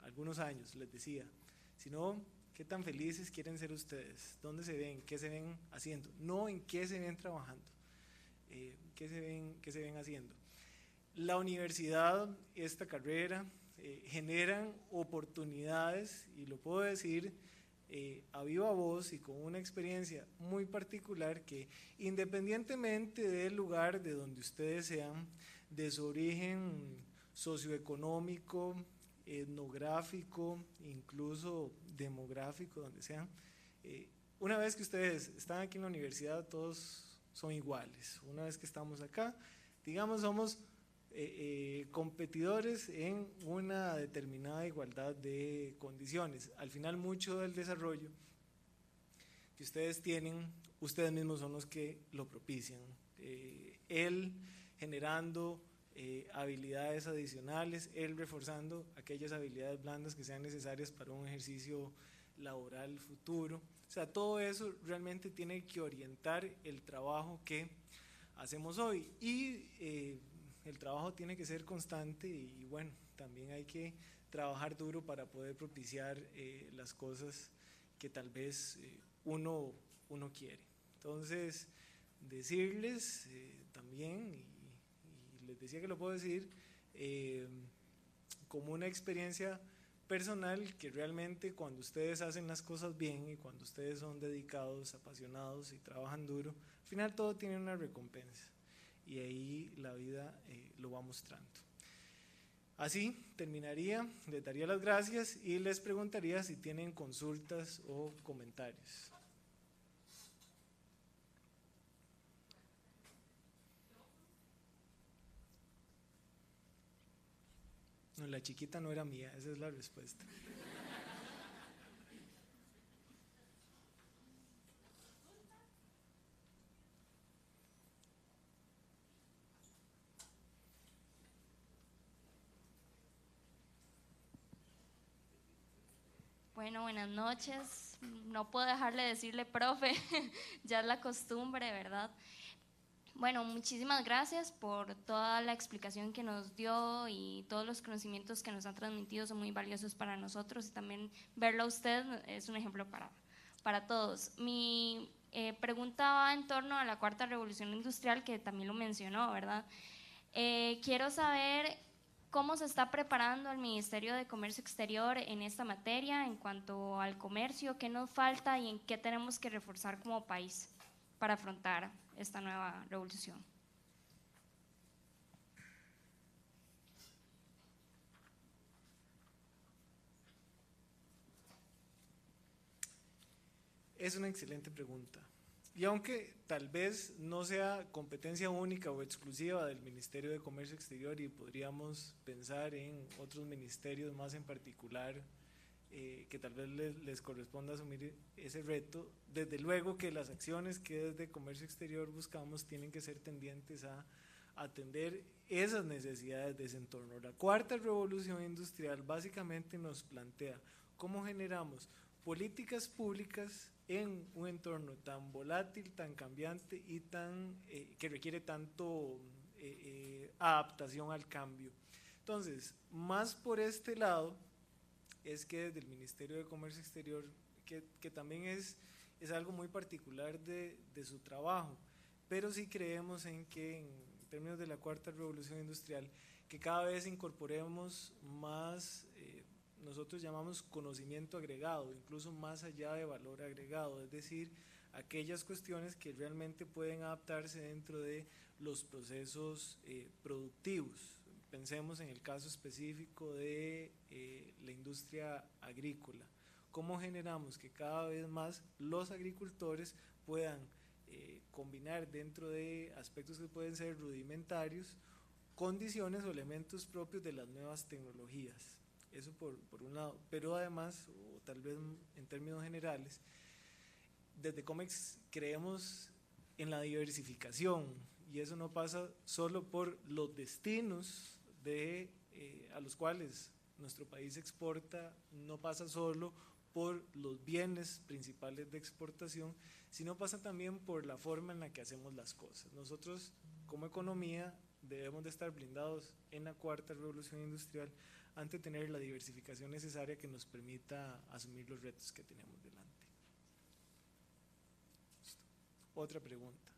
algunos años, les decía, sino qué tan felices quieren ser ustedes, dónde se ven, qué se ven haciendo, no en qué se ven trabajando, qué se ven haciendo. La universidad, esta carrera, generan oportunidades, y lo puedo decir a viva voz y con una experiencia muy particular, que independientemente del lugar de donde ustedes sean, de su origen socioeconómico, etnográfico, incluso demográfico, donde sean, una vez que ustedes están aquí en la universidad, todos son iguales. Una vez que estamos acá, digamos, somos competidores en una determinada igualdad de condiciones. Al final, mucho del desarrollo que ustedes tienen, ustedes mismos son los que lo propician. Él generando habilidades adicionales, él reforzando aquellas habilidades blandas que sean necesarias para un ejercicio laboral futuro. O sea, todo eso realmente tiene que orientar el trabajo que hacemos hoy, y el trabajo tiene que ser constante, y bueno, también hay que trabajar duro para poder propiciar las cosas que tal vez uno quiere. Entonces, decirles también, y les decía que lo puedo decir como una experiencia personal, que realmente cuando ustedes hacen las cosas bien y cuando ustedes son dedicados, apasionados y trabajan duro, al final todo tiene una recompensa, y ahí la vida lo va mostrando. Así terminaría, les daría las gracias y les preguntaría si tienen consultas o comentarios. No, la chiquita no era mía, esa es la respuesta. Bueno, buenas noches. No puedo dejarle de decirle profe, ya es la costumbre, ¿verdad? Bueno, muchísimas gracias por toda la explicación que nos dio y todos los conocimientos que nos han transmitido son muy valiosos para nosotros y también verlo a usted es un ejemplo para todos. Mi pregunta va en torno a la cuarta revolución industrial que también lo mencionó, ¿verdad? Quiero saber cómo se está preparando el Ministerio de Comercio Exterior en esta materia en cuanto al comercio, qué nos falta y en qué tenemos que reforzar como país para afrontar esta nueva revolución. Es una excelente pregunta. Y aunque tal vez no sea competencia única o exclusiva del Ministerio de Comercio Exterior y podríamos pensar en otros ministerios más en particular que tal vez les corresponda asumir ese reto, desde luego que las acciones que desde Comercio Exterior buscamos tienen que ser tendientes a atender esas necesidades de ese entorno. La cuarta revolución industrial básicamente nos plantea cómo generamos políticas públicas en un entorno tan volátil, tan cambiante y que requiere tanto adaptación al cambio. Entonces, más por este lado, es que desde el Ministerio de Comercio Exterior, que también es algo muy particular de su trabajo, pero sí creemos en que en términos de la cuarta revolución industrial, que cada vez incorporemos más, nosotros llamamos conocimiento agregado, incluso más allá de valor agregado, es decir, aquellas cuestiones que realmente pueden adaptarse dentro de los procesos productivos. Pensemos en el caso específico de la industria agrícola. ¿Cómo generamos que cada vez más los agricultores puedan combinar dentro de aspectos que pueden ser rudimentarios, condiciones o elementos propios de las nuevas tecnologías? Eso por un lado, pero además, o tal vez en términos generales, desde COMEX creemos en la diversificación y eso no pasa solo por los destinos a los cuales nuestro país exporta, no pasa solo por los bienes principales de exportación, sino pasa también por la forma en la que hacemos las cosas. Nosotros como economía debemos de estar blindados en la cuarta revolución industrial ante tener la diversificación necesaria que nos permita asumir los retos que tenemos delante. Otra pregunta.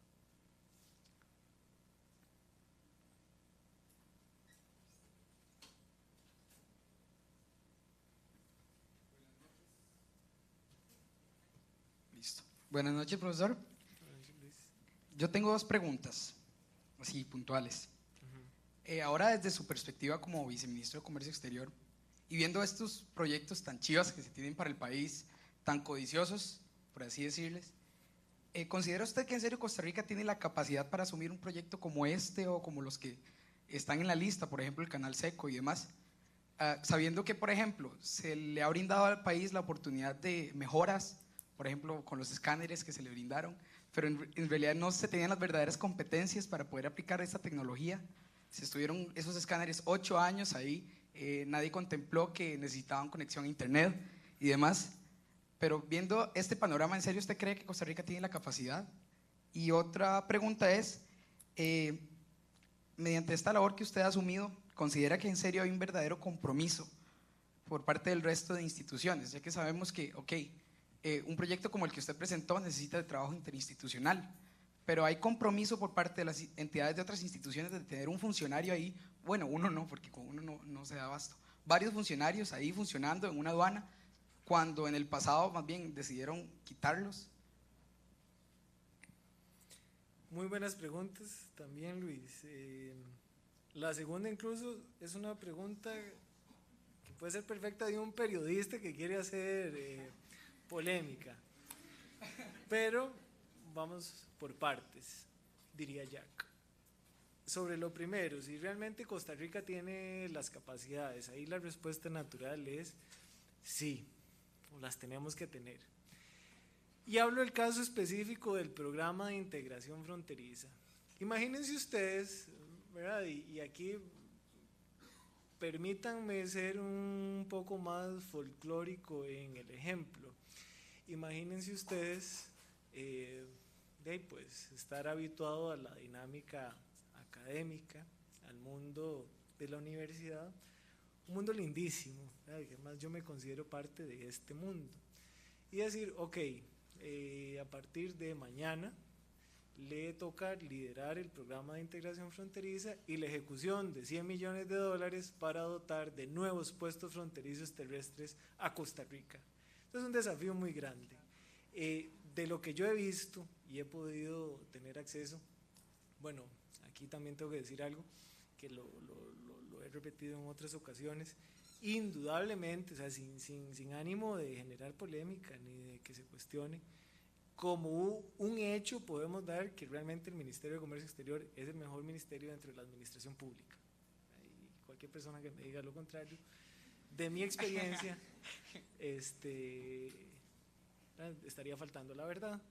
Listo. Buenas noches, profesor. Yo tengo dos preguntas, así puntuales. Ahora, desde su perspectiva como viceministro de Comercio Exterior, y viendo estos proyectos tan chivas que se tienen para el país, tan codiciosos, por así decirles, ¿considera usted que en serio Costa Rica tiene la capacidad para asumir un proyecto como este o como los que están en la lista, por ejemplo, el Canal Seco y demás? Sabiendo que, por ejemplo, se le ha brindado al país la oportunidad de mejoras, por ejemplo, con los escáneres que se le brindaron, pero en realidad no se tenían las verdaderas competencias para poder aplicar esta tecnología. Se estuvieron esos escáneres 8 años ahí, nadie contempló que necesitaban conexión a internet y demás, pero viendo este panorama, ¿en serio usted cree que Costa Rica tiene la capacidad? Y otra pregunta es, mediante esta labor que usted ha asumido, ¿considera que en serio hay un verdadero compromiso por parte del resto de instituciones? Ya que sabemos que, un proyecto como el que usted presentó necesita de trabajo interinstitucional, pero hay compromiso por parte de las entidades de otras instituciones de tener un funcionario ahí, bueno, uno no, porque con uno no se da abasto, varios funcionarios ahí funcionando en una aduana, cuando en el pasado más bien decidieron quitarlos. Muy buenas preguntas también, Luis. La segunda incluso es una pregunta que puede ser perfecta de un periodista que quiere hacer polémica, pero vamos por partes, diría Jack. Sobre lo primero, si realmente Costa Rica tiene las capacidades, ahí la respuesta natural es sí, las tenemos que tener. Y hablo del caso específico del programa de integración fronteriza. Imagínense ustedes, ¿verdad? Y aquí permítanme ser un poco más folclórico en el ejemplo. Imagínense ustedes, pues, estar habituado a la dinámica académica, al mundo de la universidad, un mundo lindísimo, además yo me considero parte de este mundo, y decir, ok, a partir de mañana le toca liderar el programa de integración fronteriza y la ejecución de $100 millones para dotar de nuevos puestos fronterizos terrestres a Costa Rica. Entonces es un desafío muy grande. De lo que yo he visto y he podido tener acceso, bueno, aquí también tengo que decir algo que lo he repetido en otras ocasiones, indudablemente, o sea, sin ánimo de generar polémica ni de que se cuestione, como un hecho podemos dar que realmente el Ministerio de Comercio Exterior es el mejor ministerio dentro de la administración pública. Y cualquier persona que me diga lo contrario, de mi experiencia, estaría faltando la verdad.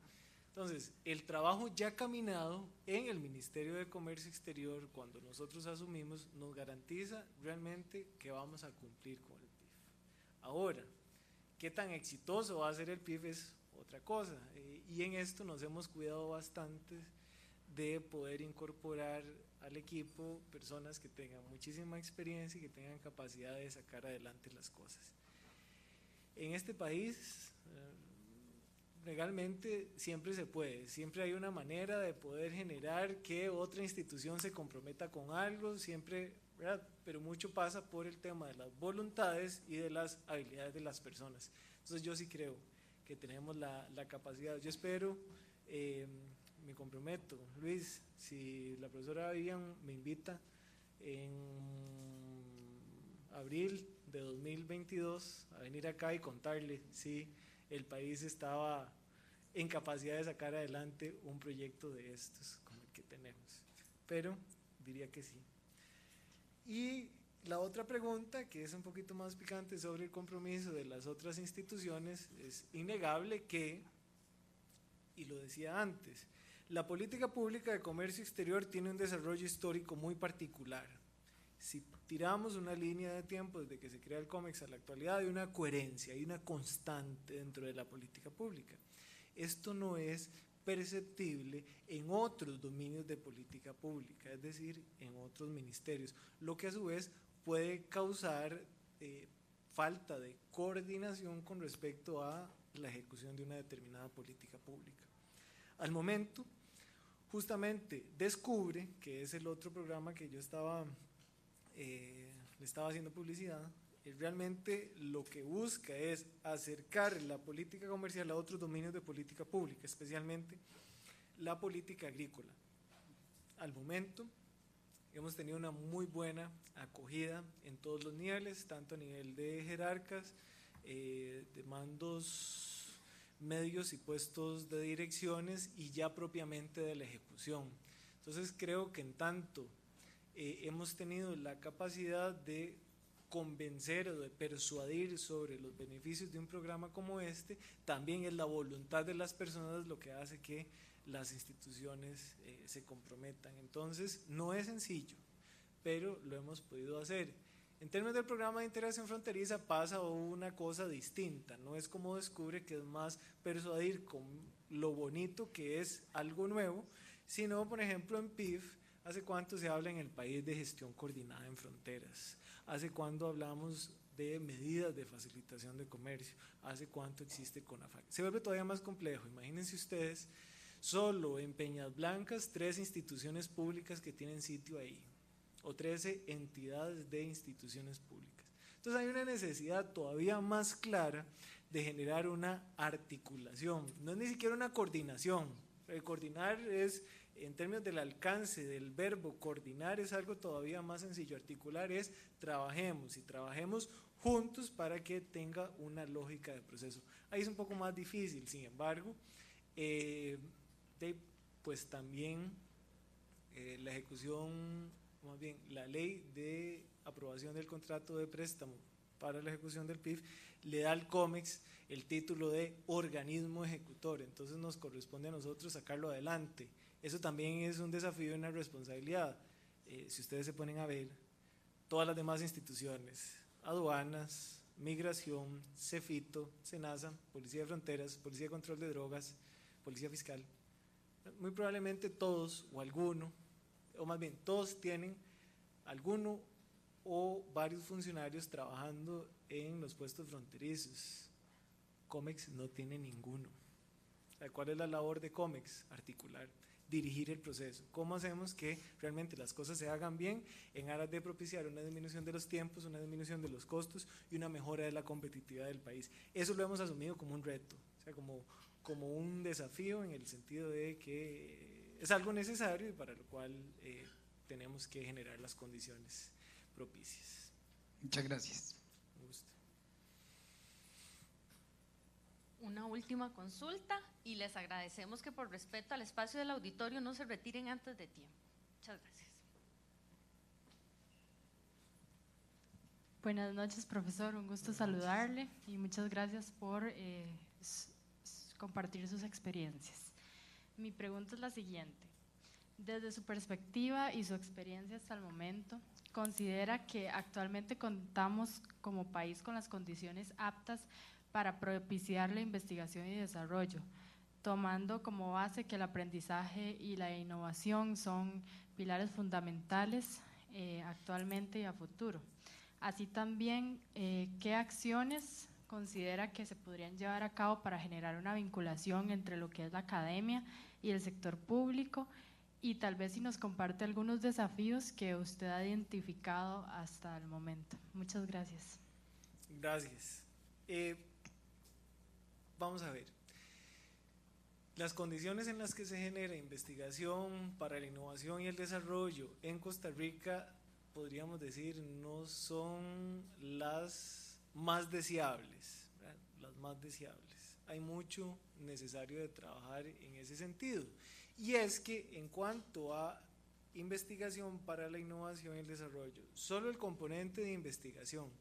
Entonces, el trabajo ya caminado en el Ministerio de Comercio Exterior, cuando nosotros asumimos, nos garantiza realmente que vamos a cumplir con el PIF. Ahora, ¿qué tan exitoso va a ser el PIF? Es otra cosa, y en esto nos hemos cuidado bastante de poder incorporar al equipo personas que tengan muchísima experiencia y que tengan capacidad de sacar adelante las cosas. En este país, legalmente siempre se puede, siempre hay una manera de poder generar que otra institución se comprometa con algo, siempre, ¿verdad? Pero mucho pasa por el tema de las voluntades y de las habilidades de las personas. Entonces yo sí creo que tenemos la capacidad. Yo espero, me comprometo, Luis, si la profesora Vivian me invita en abril de 2022 a venir acá y contarle si el país estaba en capacidad de sacar adelante un proyecto de estos como el que tenemos, pero diría que sí. Y la otra pregunta, que es un poquito más picante, sobre el compromiso de las otras instituciones, es innegable que, y lo decía antes, la política pública de comercio exterior tiene un desarrollo histórico muy particular. Si tiramos una línea de tiempo desde que se crea el COMEX a la actualidad, hay una coherencia, hay una constante dentro de la política pública. Esto no es perceptible en otros dominios de política pública, es decir, en otros ministerios, lo que a su vez puede causar falta de coordinación con respecto a la ejecución de una determinada política pública. Al momento, justamente Descubre, que es el otro programa que yo le estaba haciendo publicidad, realmente lo que busca es acercar la política comercial a otros dominios de política pública, especialmente la política agrícola. Al momento hemos tenido una muy buena acogida en todos los niveles, tanto a nivel de jerarcas, de mandos medios y puestos de direcciones y ya propiamente de la ejecución. Entonces creo que en tanto hemos tenido la capacidad de convencer o de persuadir sobre los beneficios de un programa como este, también es la voluntad de las personas lo que hace que las instituciones se comprometan. Entonces no es sencillo, pero lo hemos podido hacer. En términos del programa de integración fronteriza pasa una cosa distinta, no es como Descubre, que es más persuadir con lo bonito que es algo nuevo, sino por ejemplo en PIF, ¿hace cuánto se habla en el país de gestión coordinada en fronteras? ¿Hace cuánto hablamos de medidas de facilitación de comercio? ¿Hace cuánto existe CONAFAC? Se vuelve todavía más complejo. Imagínense ustedes, solo en Peñas Blancas, 3 instituciones públicas que tienen sitio ahí, o 13 entidades de instituciones públicas. Entonces hay una necesidad todavía más clara de generar una articulación. No es ni siquiera una coordinación. Coordinar es, en términos del alcance del verbo coordinar, es algo todavía más sencillo. Articular es trabajemos y trabajemos juntos para que tenga una lógica de proceso. Ahí es un poco más difícil, sin embargo, pues también la ejecución, más bien la ley de aprobación del contrato de préstamo para la ejecución del PIF le da al COMEX el título de organismo ejecutor, entonces nos corresponde a nosotros sacarlo adelante. Eso también es un desafío y una responsabilidad. Si ustedes se ponen a ver, todas las demás instituciones, aduanas, migración, CEFITO, SENASA, Policía de Fronteras, Policía de Control de Drogas, Policía Fiscal, muy probablemente todos o alguno, o más bien todos tienen alguno o varios funcionarios trabajando en los puestos fronterizos. COMEX no tiene ninguno. ¿Cuál es la labor de COMEX? Articular, dirigir el proceso. ¿Cómo hacemos que realmente las cosas se hagan bien en aras de propiciar una disminución de los tiempos, una disminución de los costos y una mejora de la competitividad del país? Eso lo hemos asumido como un reto, o sea, como un desafío, en el sentido de que es algo necesario y para lo cual tenemos que generar las condiciones propicias. Muchas gracias. Un gusto. Una última consulta y les agradecemos que por respeto al espacio del auditorio no se retiren antes de tiempo. Muchas gracias. Buenas noches, profesor. Un gusto saludarle y muchas gracias por compartir sus experiencias. Mi pregunta es la siguiente. Desde su perspectiva y su experiencia hasta el momento, ¿considera que actualmente contamos como país con las condiciones aptas para propiciar la investigación y desarrollo, tomando como base que el aprendizaje y la innovación son pilares fundamentales actualmente y a futuro? Así también, ¿qué acciones considera que se podrían llevar a cabo para generar una vinculación entre lo que es la academia y el sector público? Y tal vez si nos comparte algunos desafíos que usted ha identificado hasta el momento. Muchas gracias. Gracias. Vamos a ver. Las condiciones en las que se genera investigación para la innovación y el desarrollo en Costa Rica, podríamos decir, no son las más deseables, ¿verdad? Las más deseables. Hay mucho necesario de trabajar en ese sentido. Y es que en cuanto a investigación para la innovación y el desarrollo, solo el componente de investigación,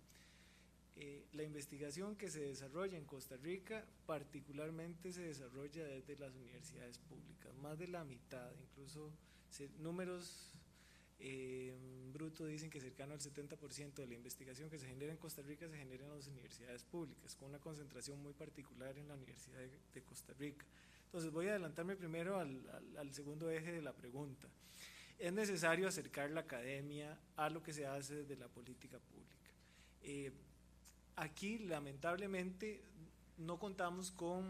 la investigación que se desarrolla en Costa Rica particularmente se desarrolla desde las universidades públicas, más de la mitad, incluso números brutos dicen que cercano al 70% de la investigación que se genera en Costa Rica se genera en las universidades públicas, con una concentración muy particular en la Universidad de Costa Rica. Entonces voy a adelantarme primero al segundo eje de la pregunta. Es necesario acercar la academia a lo que se hace desde la política pública. Aquí, lamentablemente, no contamos con,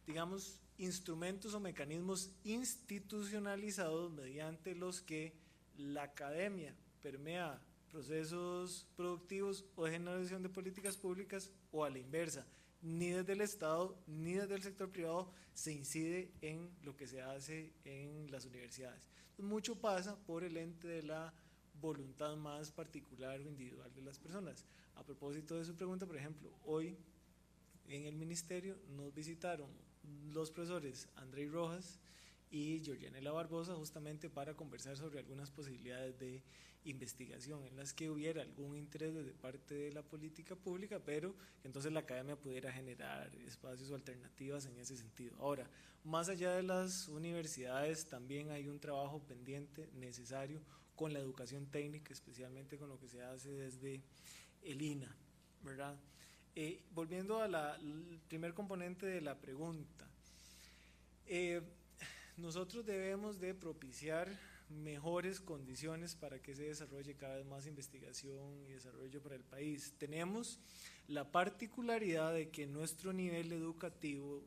digamos, instrumentos o mecanismos institucionalizados mediante los que la academia permea procesos productivos o de generación de políticas públicas, o a la inversa. Ni desde el Estado ni desde el sector privado se incide en lo que se hace en las universidades. Mucho pasa por el ente de la voluntad más particular o individual de las personas. A propósito de su pregunta, por ejemplo, hoy en el ministerio nos visitaron los profesores Andrei Rojas y Georgianela Barbosa justamente para conversar sobre algunas posibilidades de investigación en las que hubiera algún interés de parte de la política pública, pero que entonces la academia pudiera generar espacios o alternativas en ese sentido. Ahora, más allá de las universidades, también hay un trabajo pendiente necesario con la educación técnica, especialmente con lo que se hace desde el INA, ¿verdad? Volviendo al primer componente de la pregunta, nosotros debemos de propiciar mejores condiciones para que se desarrolle cada vez más investigación y desarrollo para el país. Tenemos la particularidad de que nuestro nivel educativo,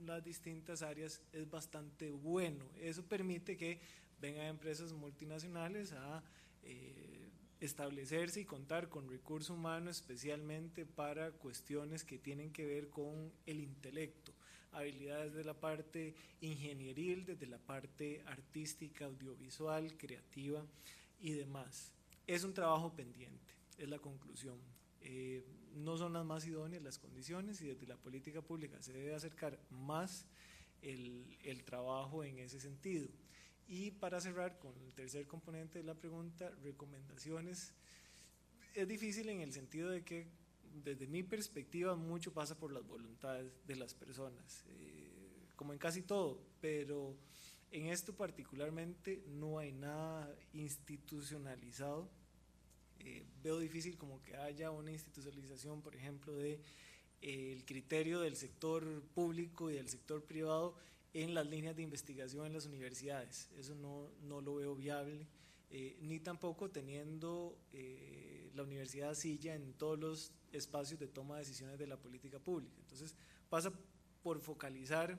las distintas áreas, es bastante bueno. Eso permite que vengan empresas multinacionales a establecerse y contar con recurso humano, especialmente para cuestiones que tienen que ver con el intelecto, habilidades de la parte ingenieril, desde la parte artística, audiovisual, creativa y demás. Es un trabajo pendiente, es la conclusión. No son las más idóneas las condiciones y desde la política pública se debe acercar más el trabajo en ese sentido. Y para cerrar con el tercer componente de la pregunta, recomendaciones. Es difícil en el sentido de que desde mi perspectiva mucho pasa por las voluntades de las personas, como en casi todo, pero En esto particularmente no hay nada institucionalizado. Veo difícil como que haya una institucionalización, por ejemplo, de el criterio del sector público y del sector privado en las líneas de investigación en las universidades. Eso no lo veo viable, ni tampoco teniendo la universidad silla en todos los espacios de toma de decisiones de la política pública. Entonces pasa por focalizar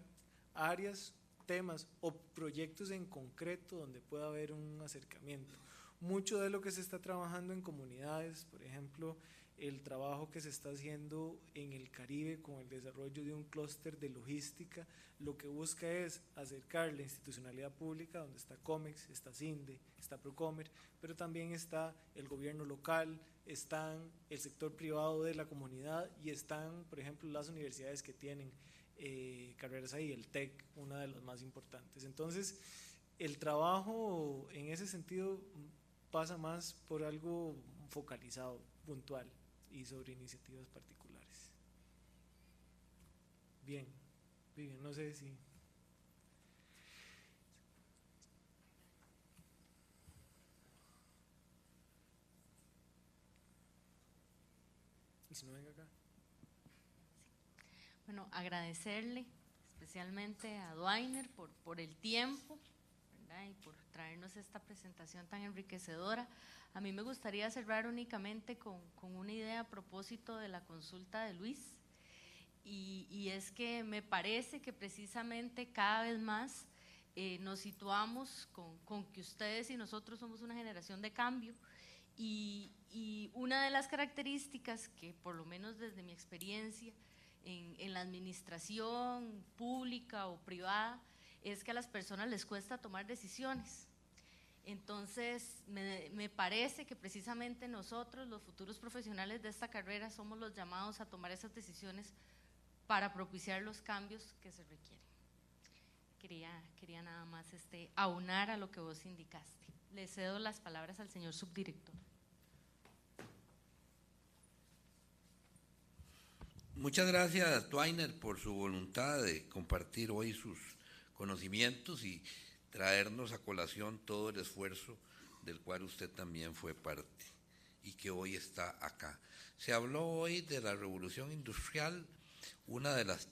áreas, temas o proyectos en concreto donde pueda haber un acercamiento. Mucho de lo que se está trabajando en comunidades, por ejemplo, el trabajo que se está haciendo en el Caribe con el desarrollo de un clúster de logística, lo que busca es acercar la institucionalidad pública, donde está COMEX, está CINDE, está Procomer, pero también está el gobierno local, están el sector privado de la comunidad y están, por ejemplo, las universidades que tienen carreras ahí, el TEC, una de las más importantes. Entonces, el trabajo en ese sentido pasa más por algo focalizado, puntual y sobre iniciativas particulares. Bien, Vivian, no sé si... ¿Y si no venga acá? Bueno, agradecerle especialmente a Dwainer por el tiempo, ¿verdad? Y por traernos esta presentación tan enriquecedora. A mí me gustaría cerrar únicamente con una idea a propósito de la consulta de Luis, y es que me parece que precisamente cada vez más nos situamos con que ustedes y nosotros somos una generación de cambio, y una de las características que, por lo menos desde mi experiencia en la administración pública o privada, es que a las personas les cuesta tomar decisiones. Entonces, me parece que precisamente nosotros, los futuros profesionales de esta carrera, somos los llamados a tomar esas decisiones para propiciar los cambios que se requieren. Quería nada más aunar a lo que vos indicaste. Le cedo las palabras al señor subdirector. Muchas gracias, Dwainer, por su voluntad de compartir hoy sus conocimientos y traernos a colación todo el esfuerzo del cual usted también fue parte y que hoy está acá. Se habló hoy de la revolución industrial, una de las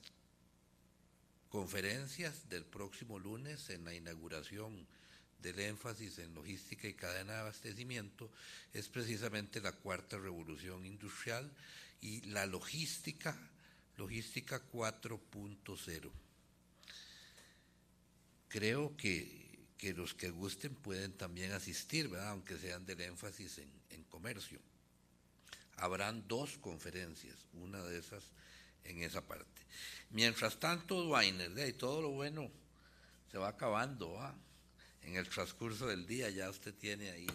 conferencias del próximo lunes en la inauguración del énfasis en logística y cadena de abastecimiento es precisamente la cuarta revolución industrial y la logística 4.0. Creo que los que gusten pueden también asistir, ¿verdad? Aunque sean del énfasis en comercio. Habrán 2 conferencias, una de esas en esa parte. Mientras tanto, Dwainer, y todo lo bueno se va acabando, ¿va? En el transcurso del día ya usted tiene ahí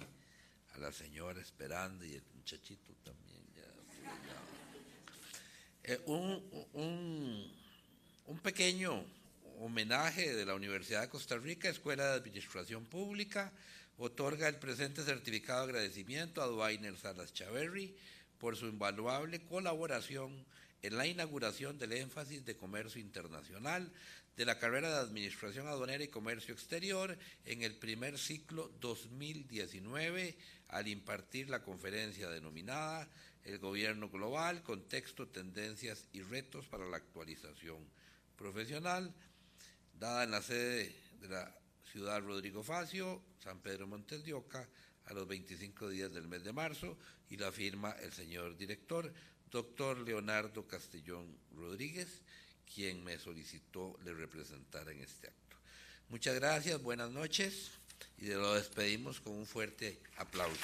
a la señora esperando y el muchachito también. Un pequeño homenaje de la Universidad de Costa Rica, Escuela de Administración Pública, otorga el presente certificado de agradecimiento a Dwainer Salas Chaverri por su invaluable colaboración en la inauguración del énfasis de comercio internacional de la carrera de Administración Aduanera y Comercio Exterior en el primer ciclo 2019, al impartir la conferencia denominada El Gobierno Global, Contexto, Tendencias y Retos para la Actualización Profesional, dada en la sede de la ciudad Rodrigo Facio, San Pedro Montes de Oca, a los 25 días del mes de marzo, y la firma el señor director, doctor Leonardo Castellón Rodríguez, quien me solicitó le representara en este acto. Muchas gracias, buenas noches, y lo despedimos con un fuerte aplauso.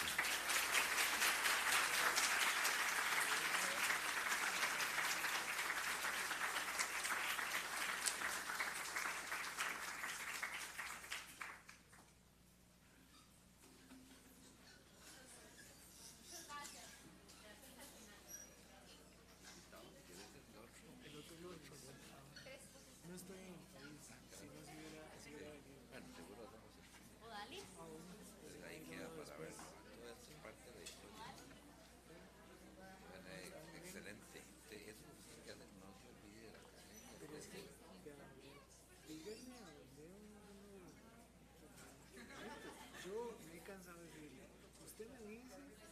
Ahí queda para ver. Todo esto usted me dice.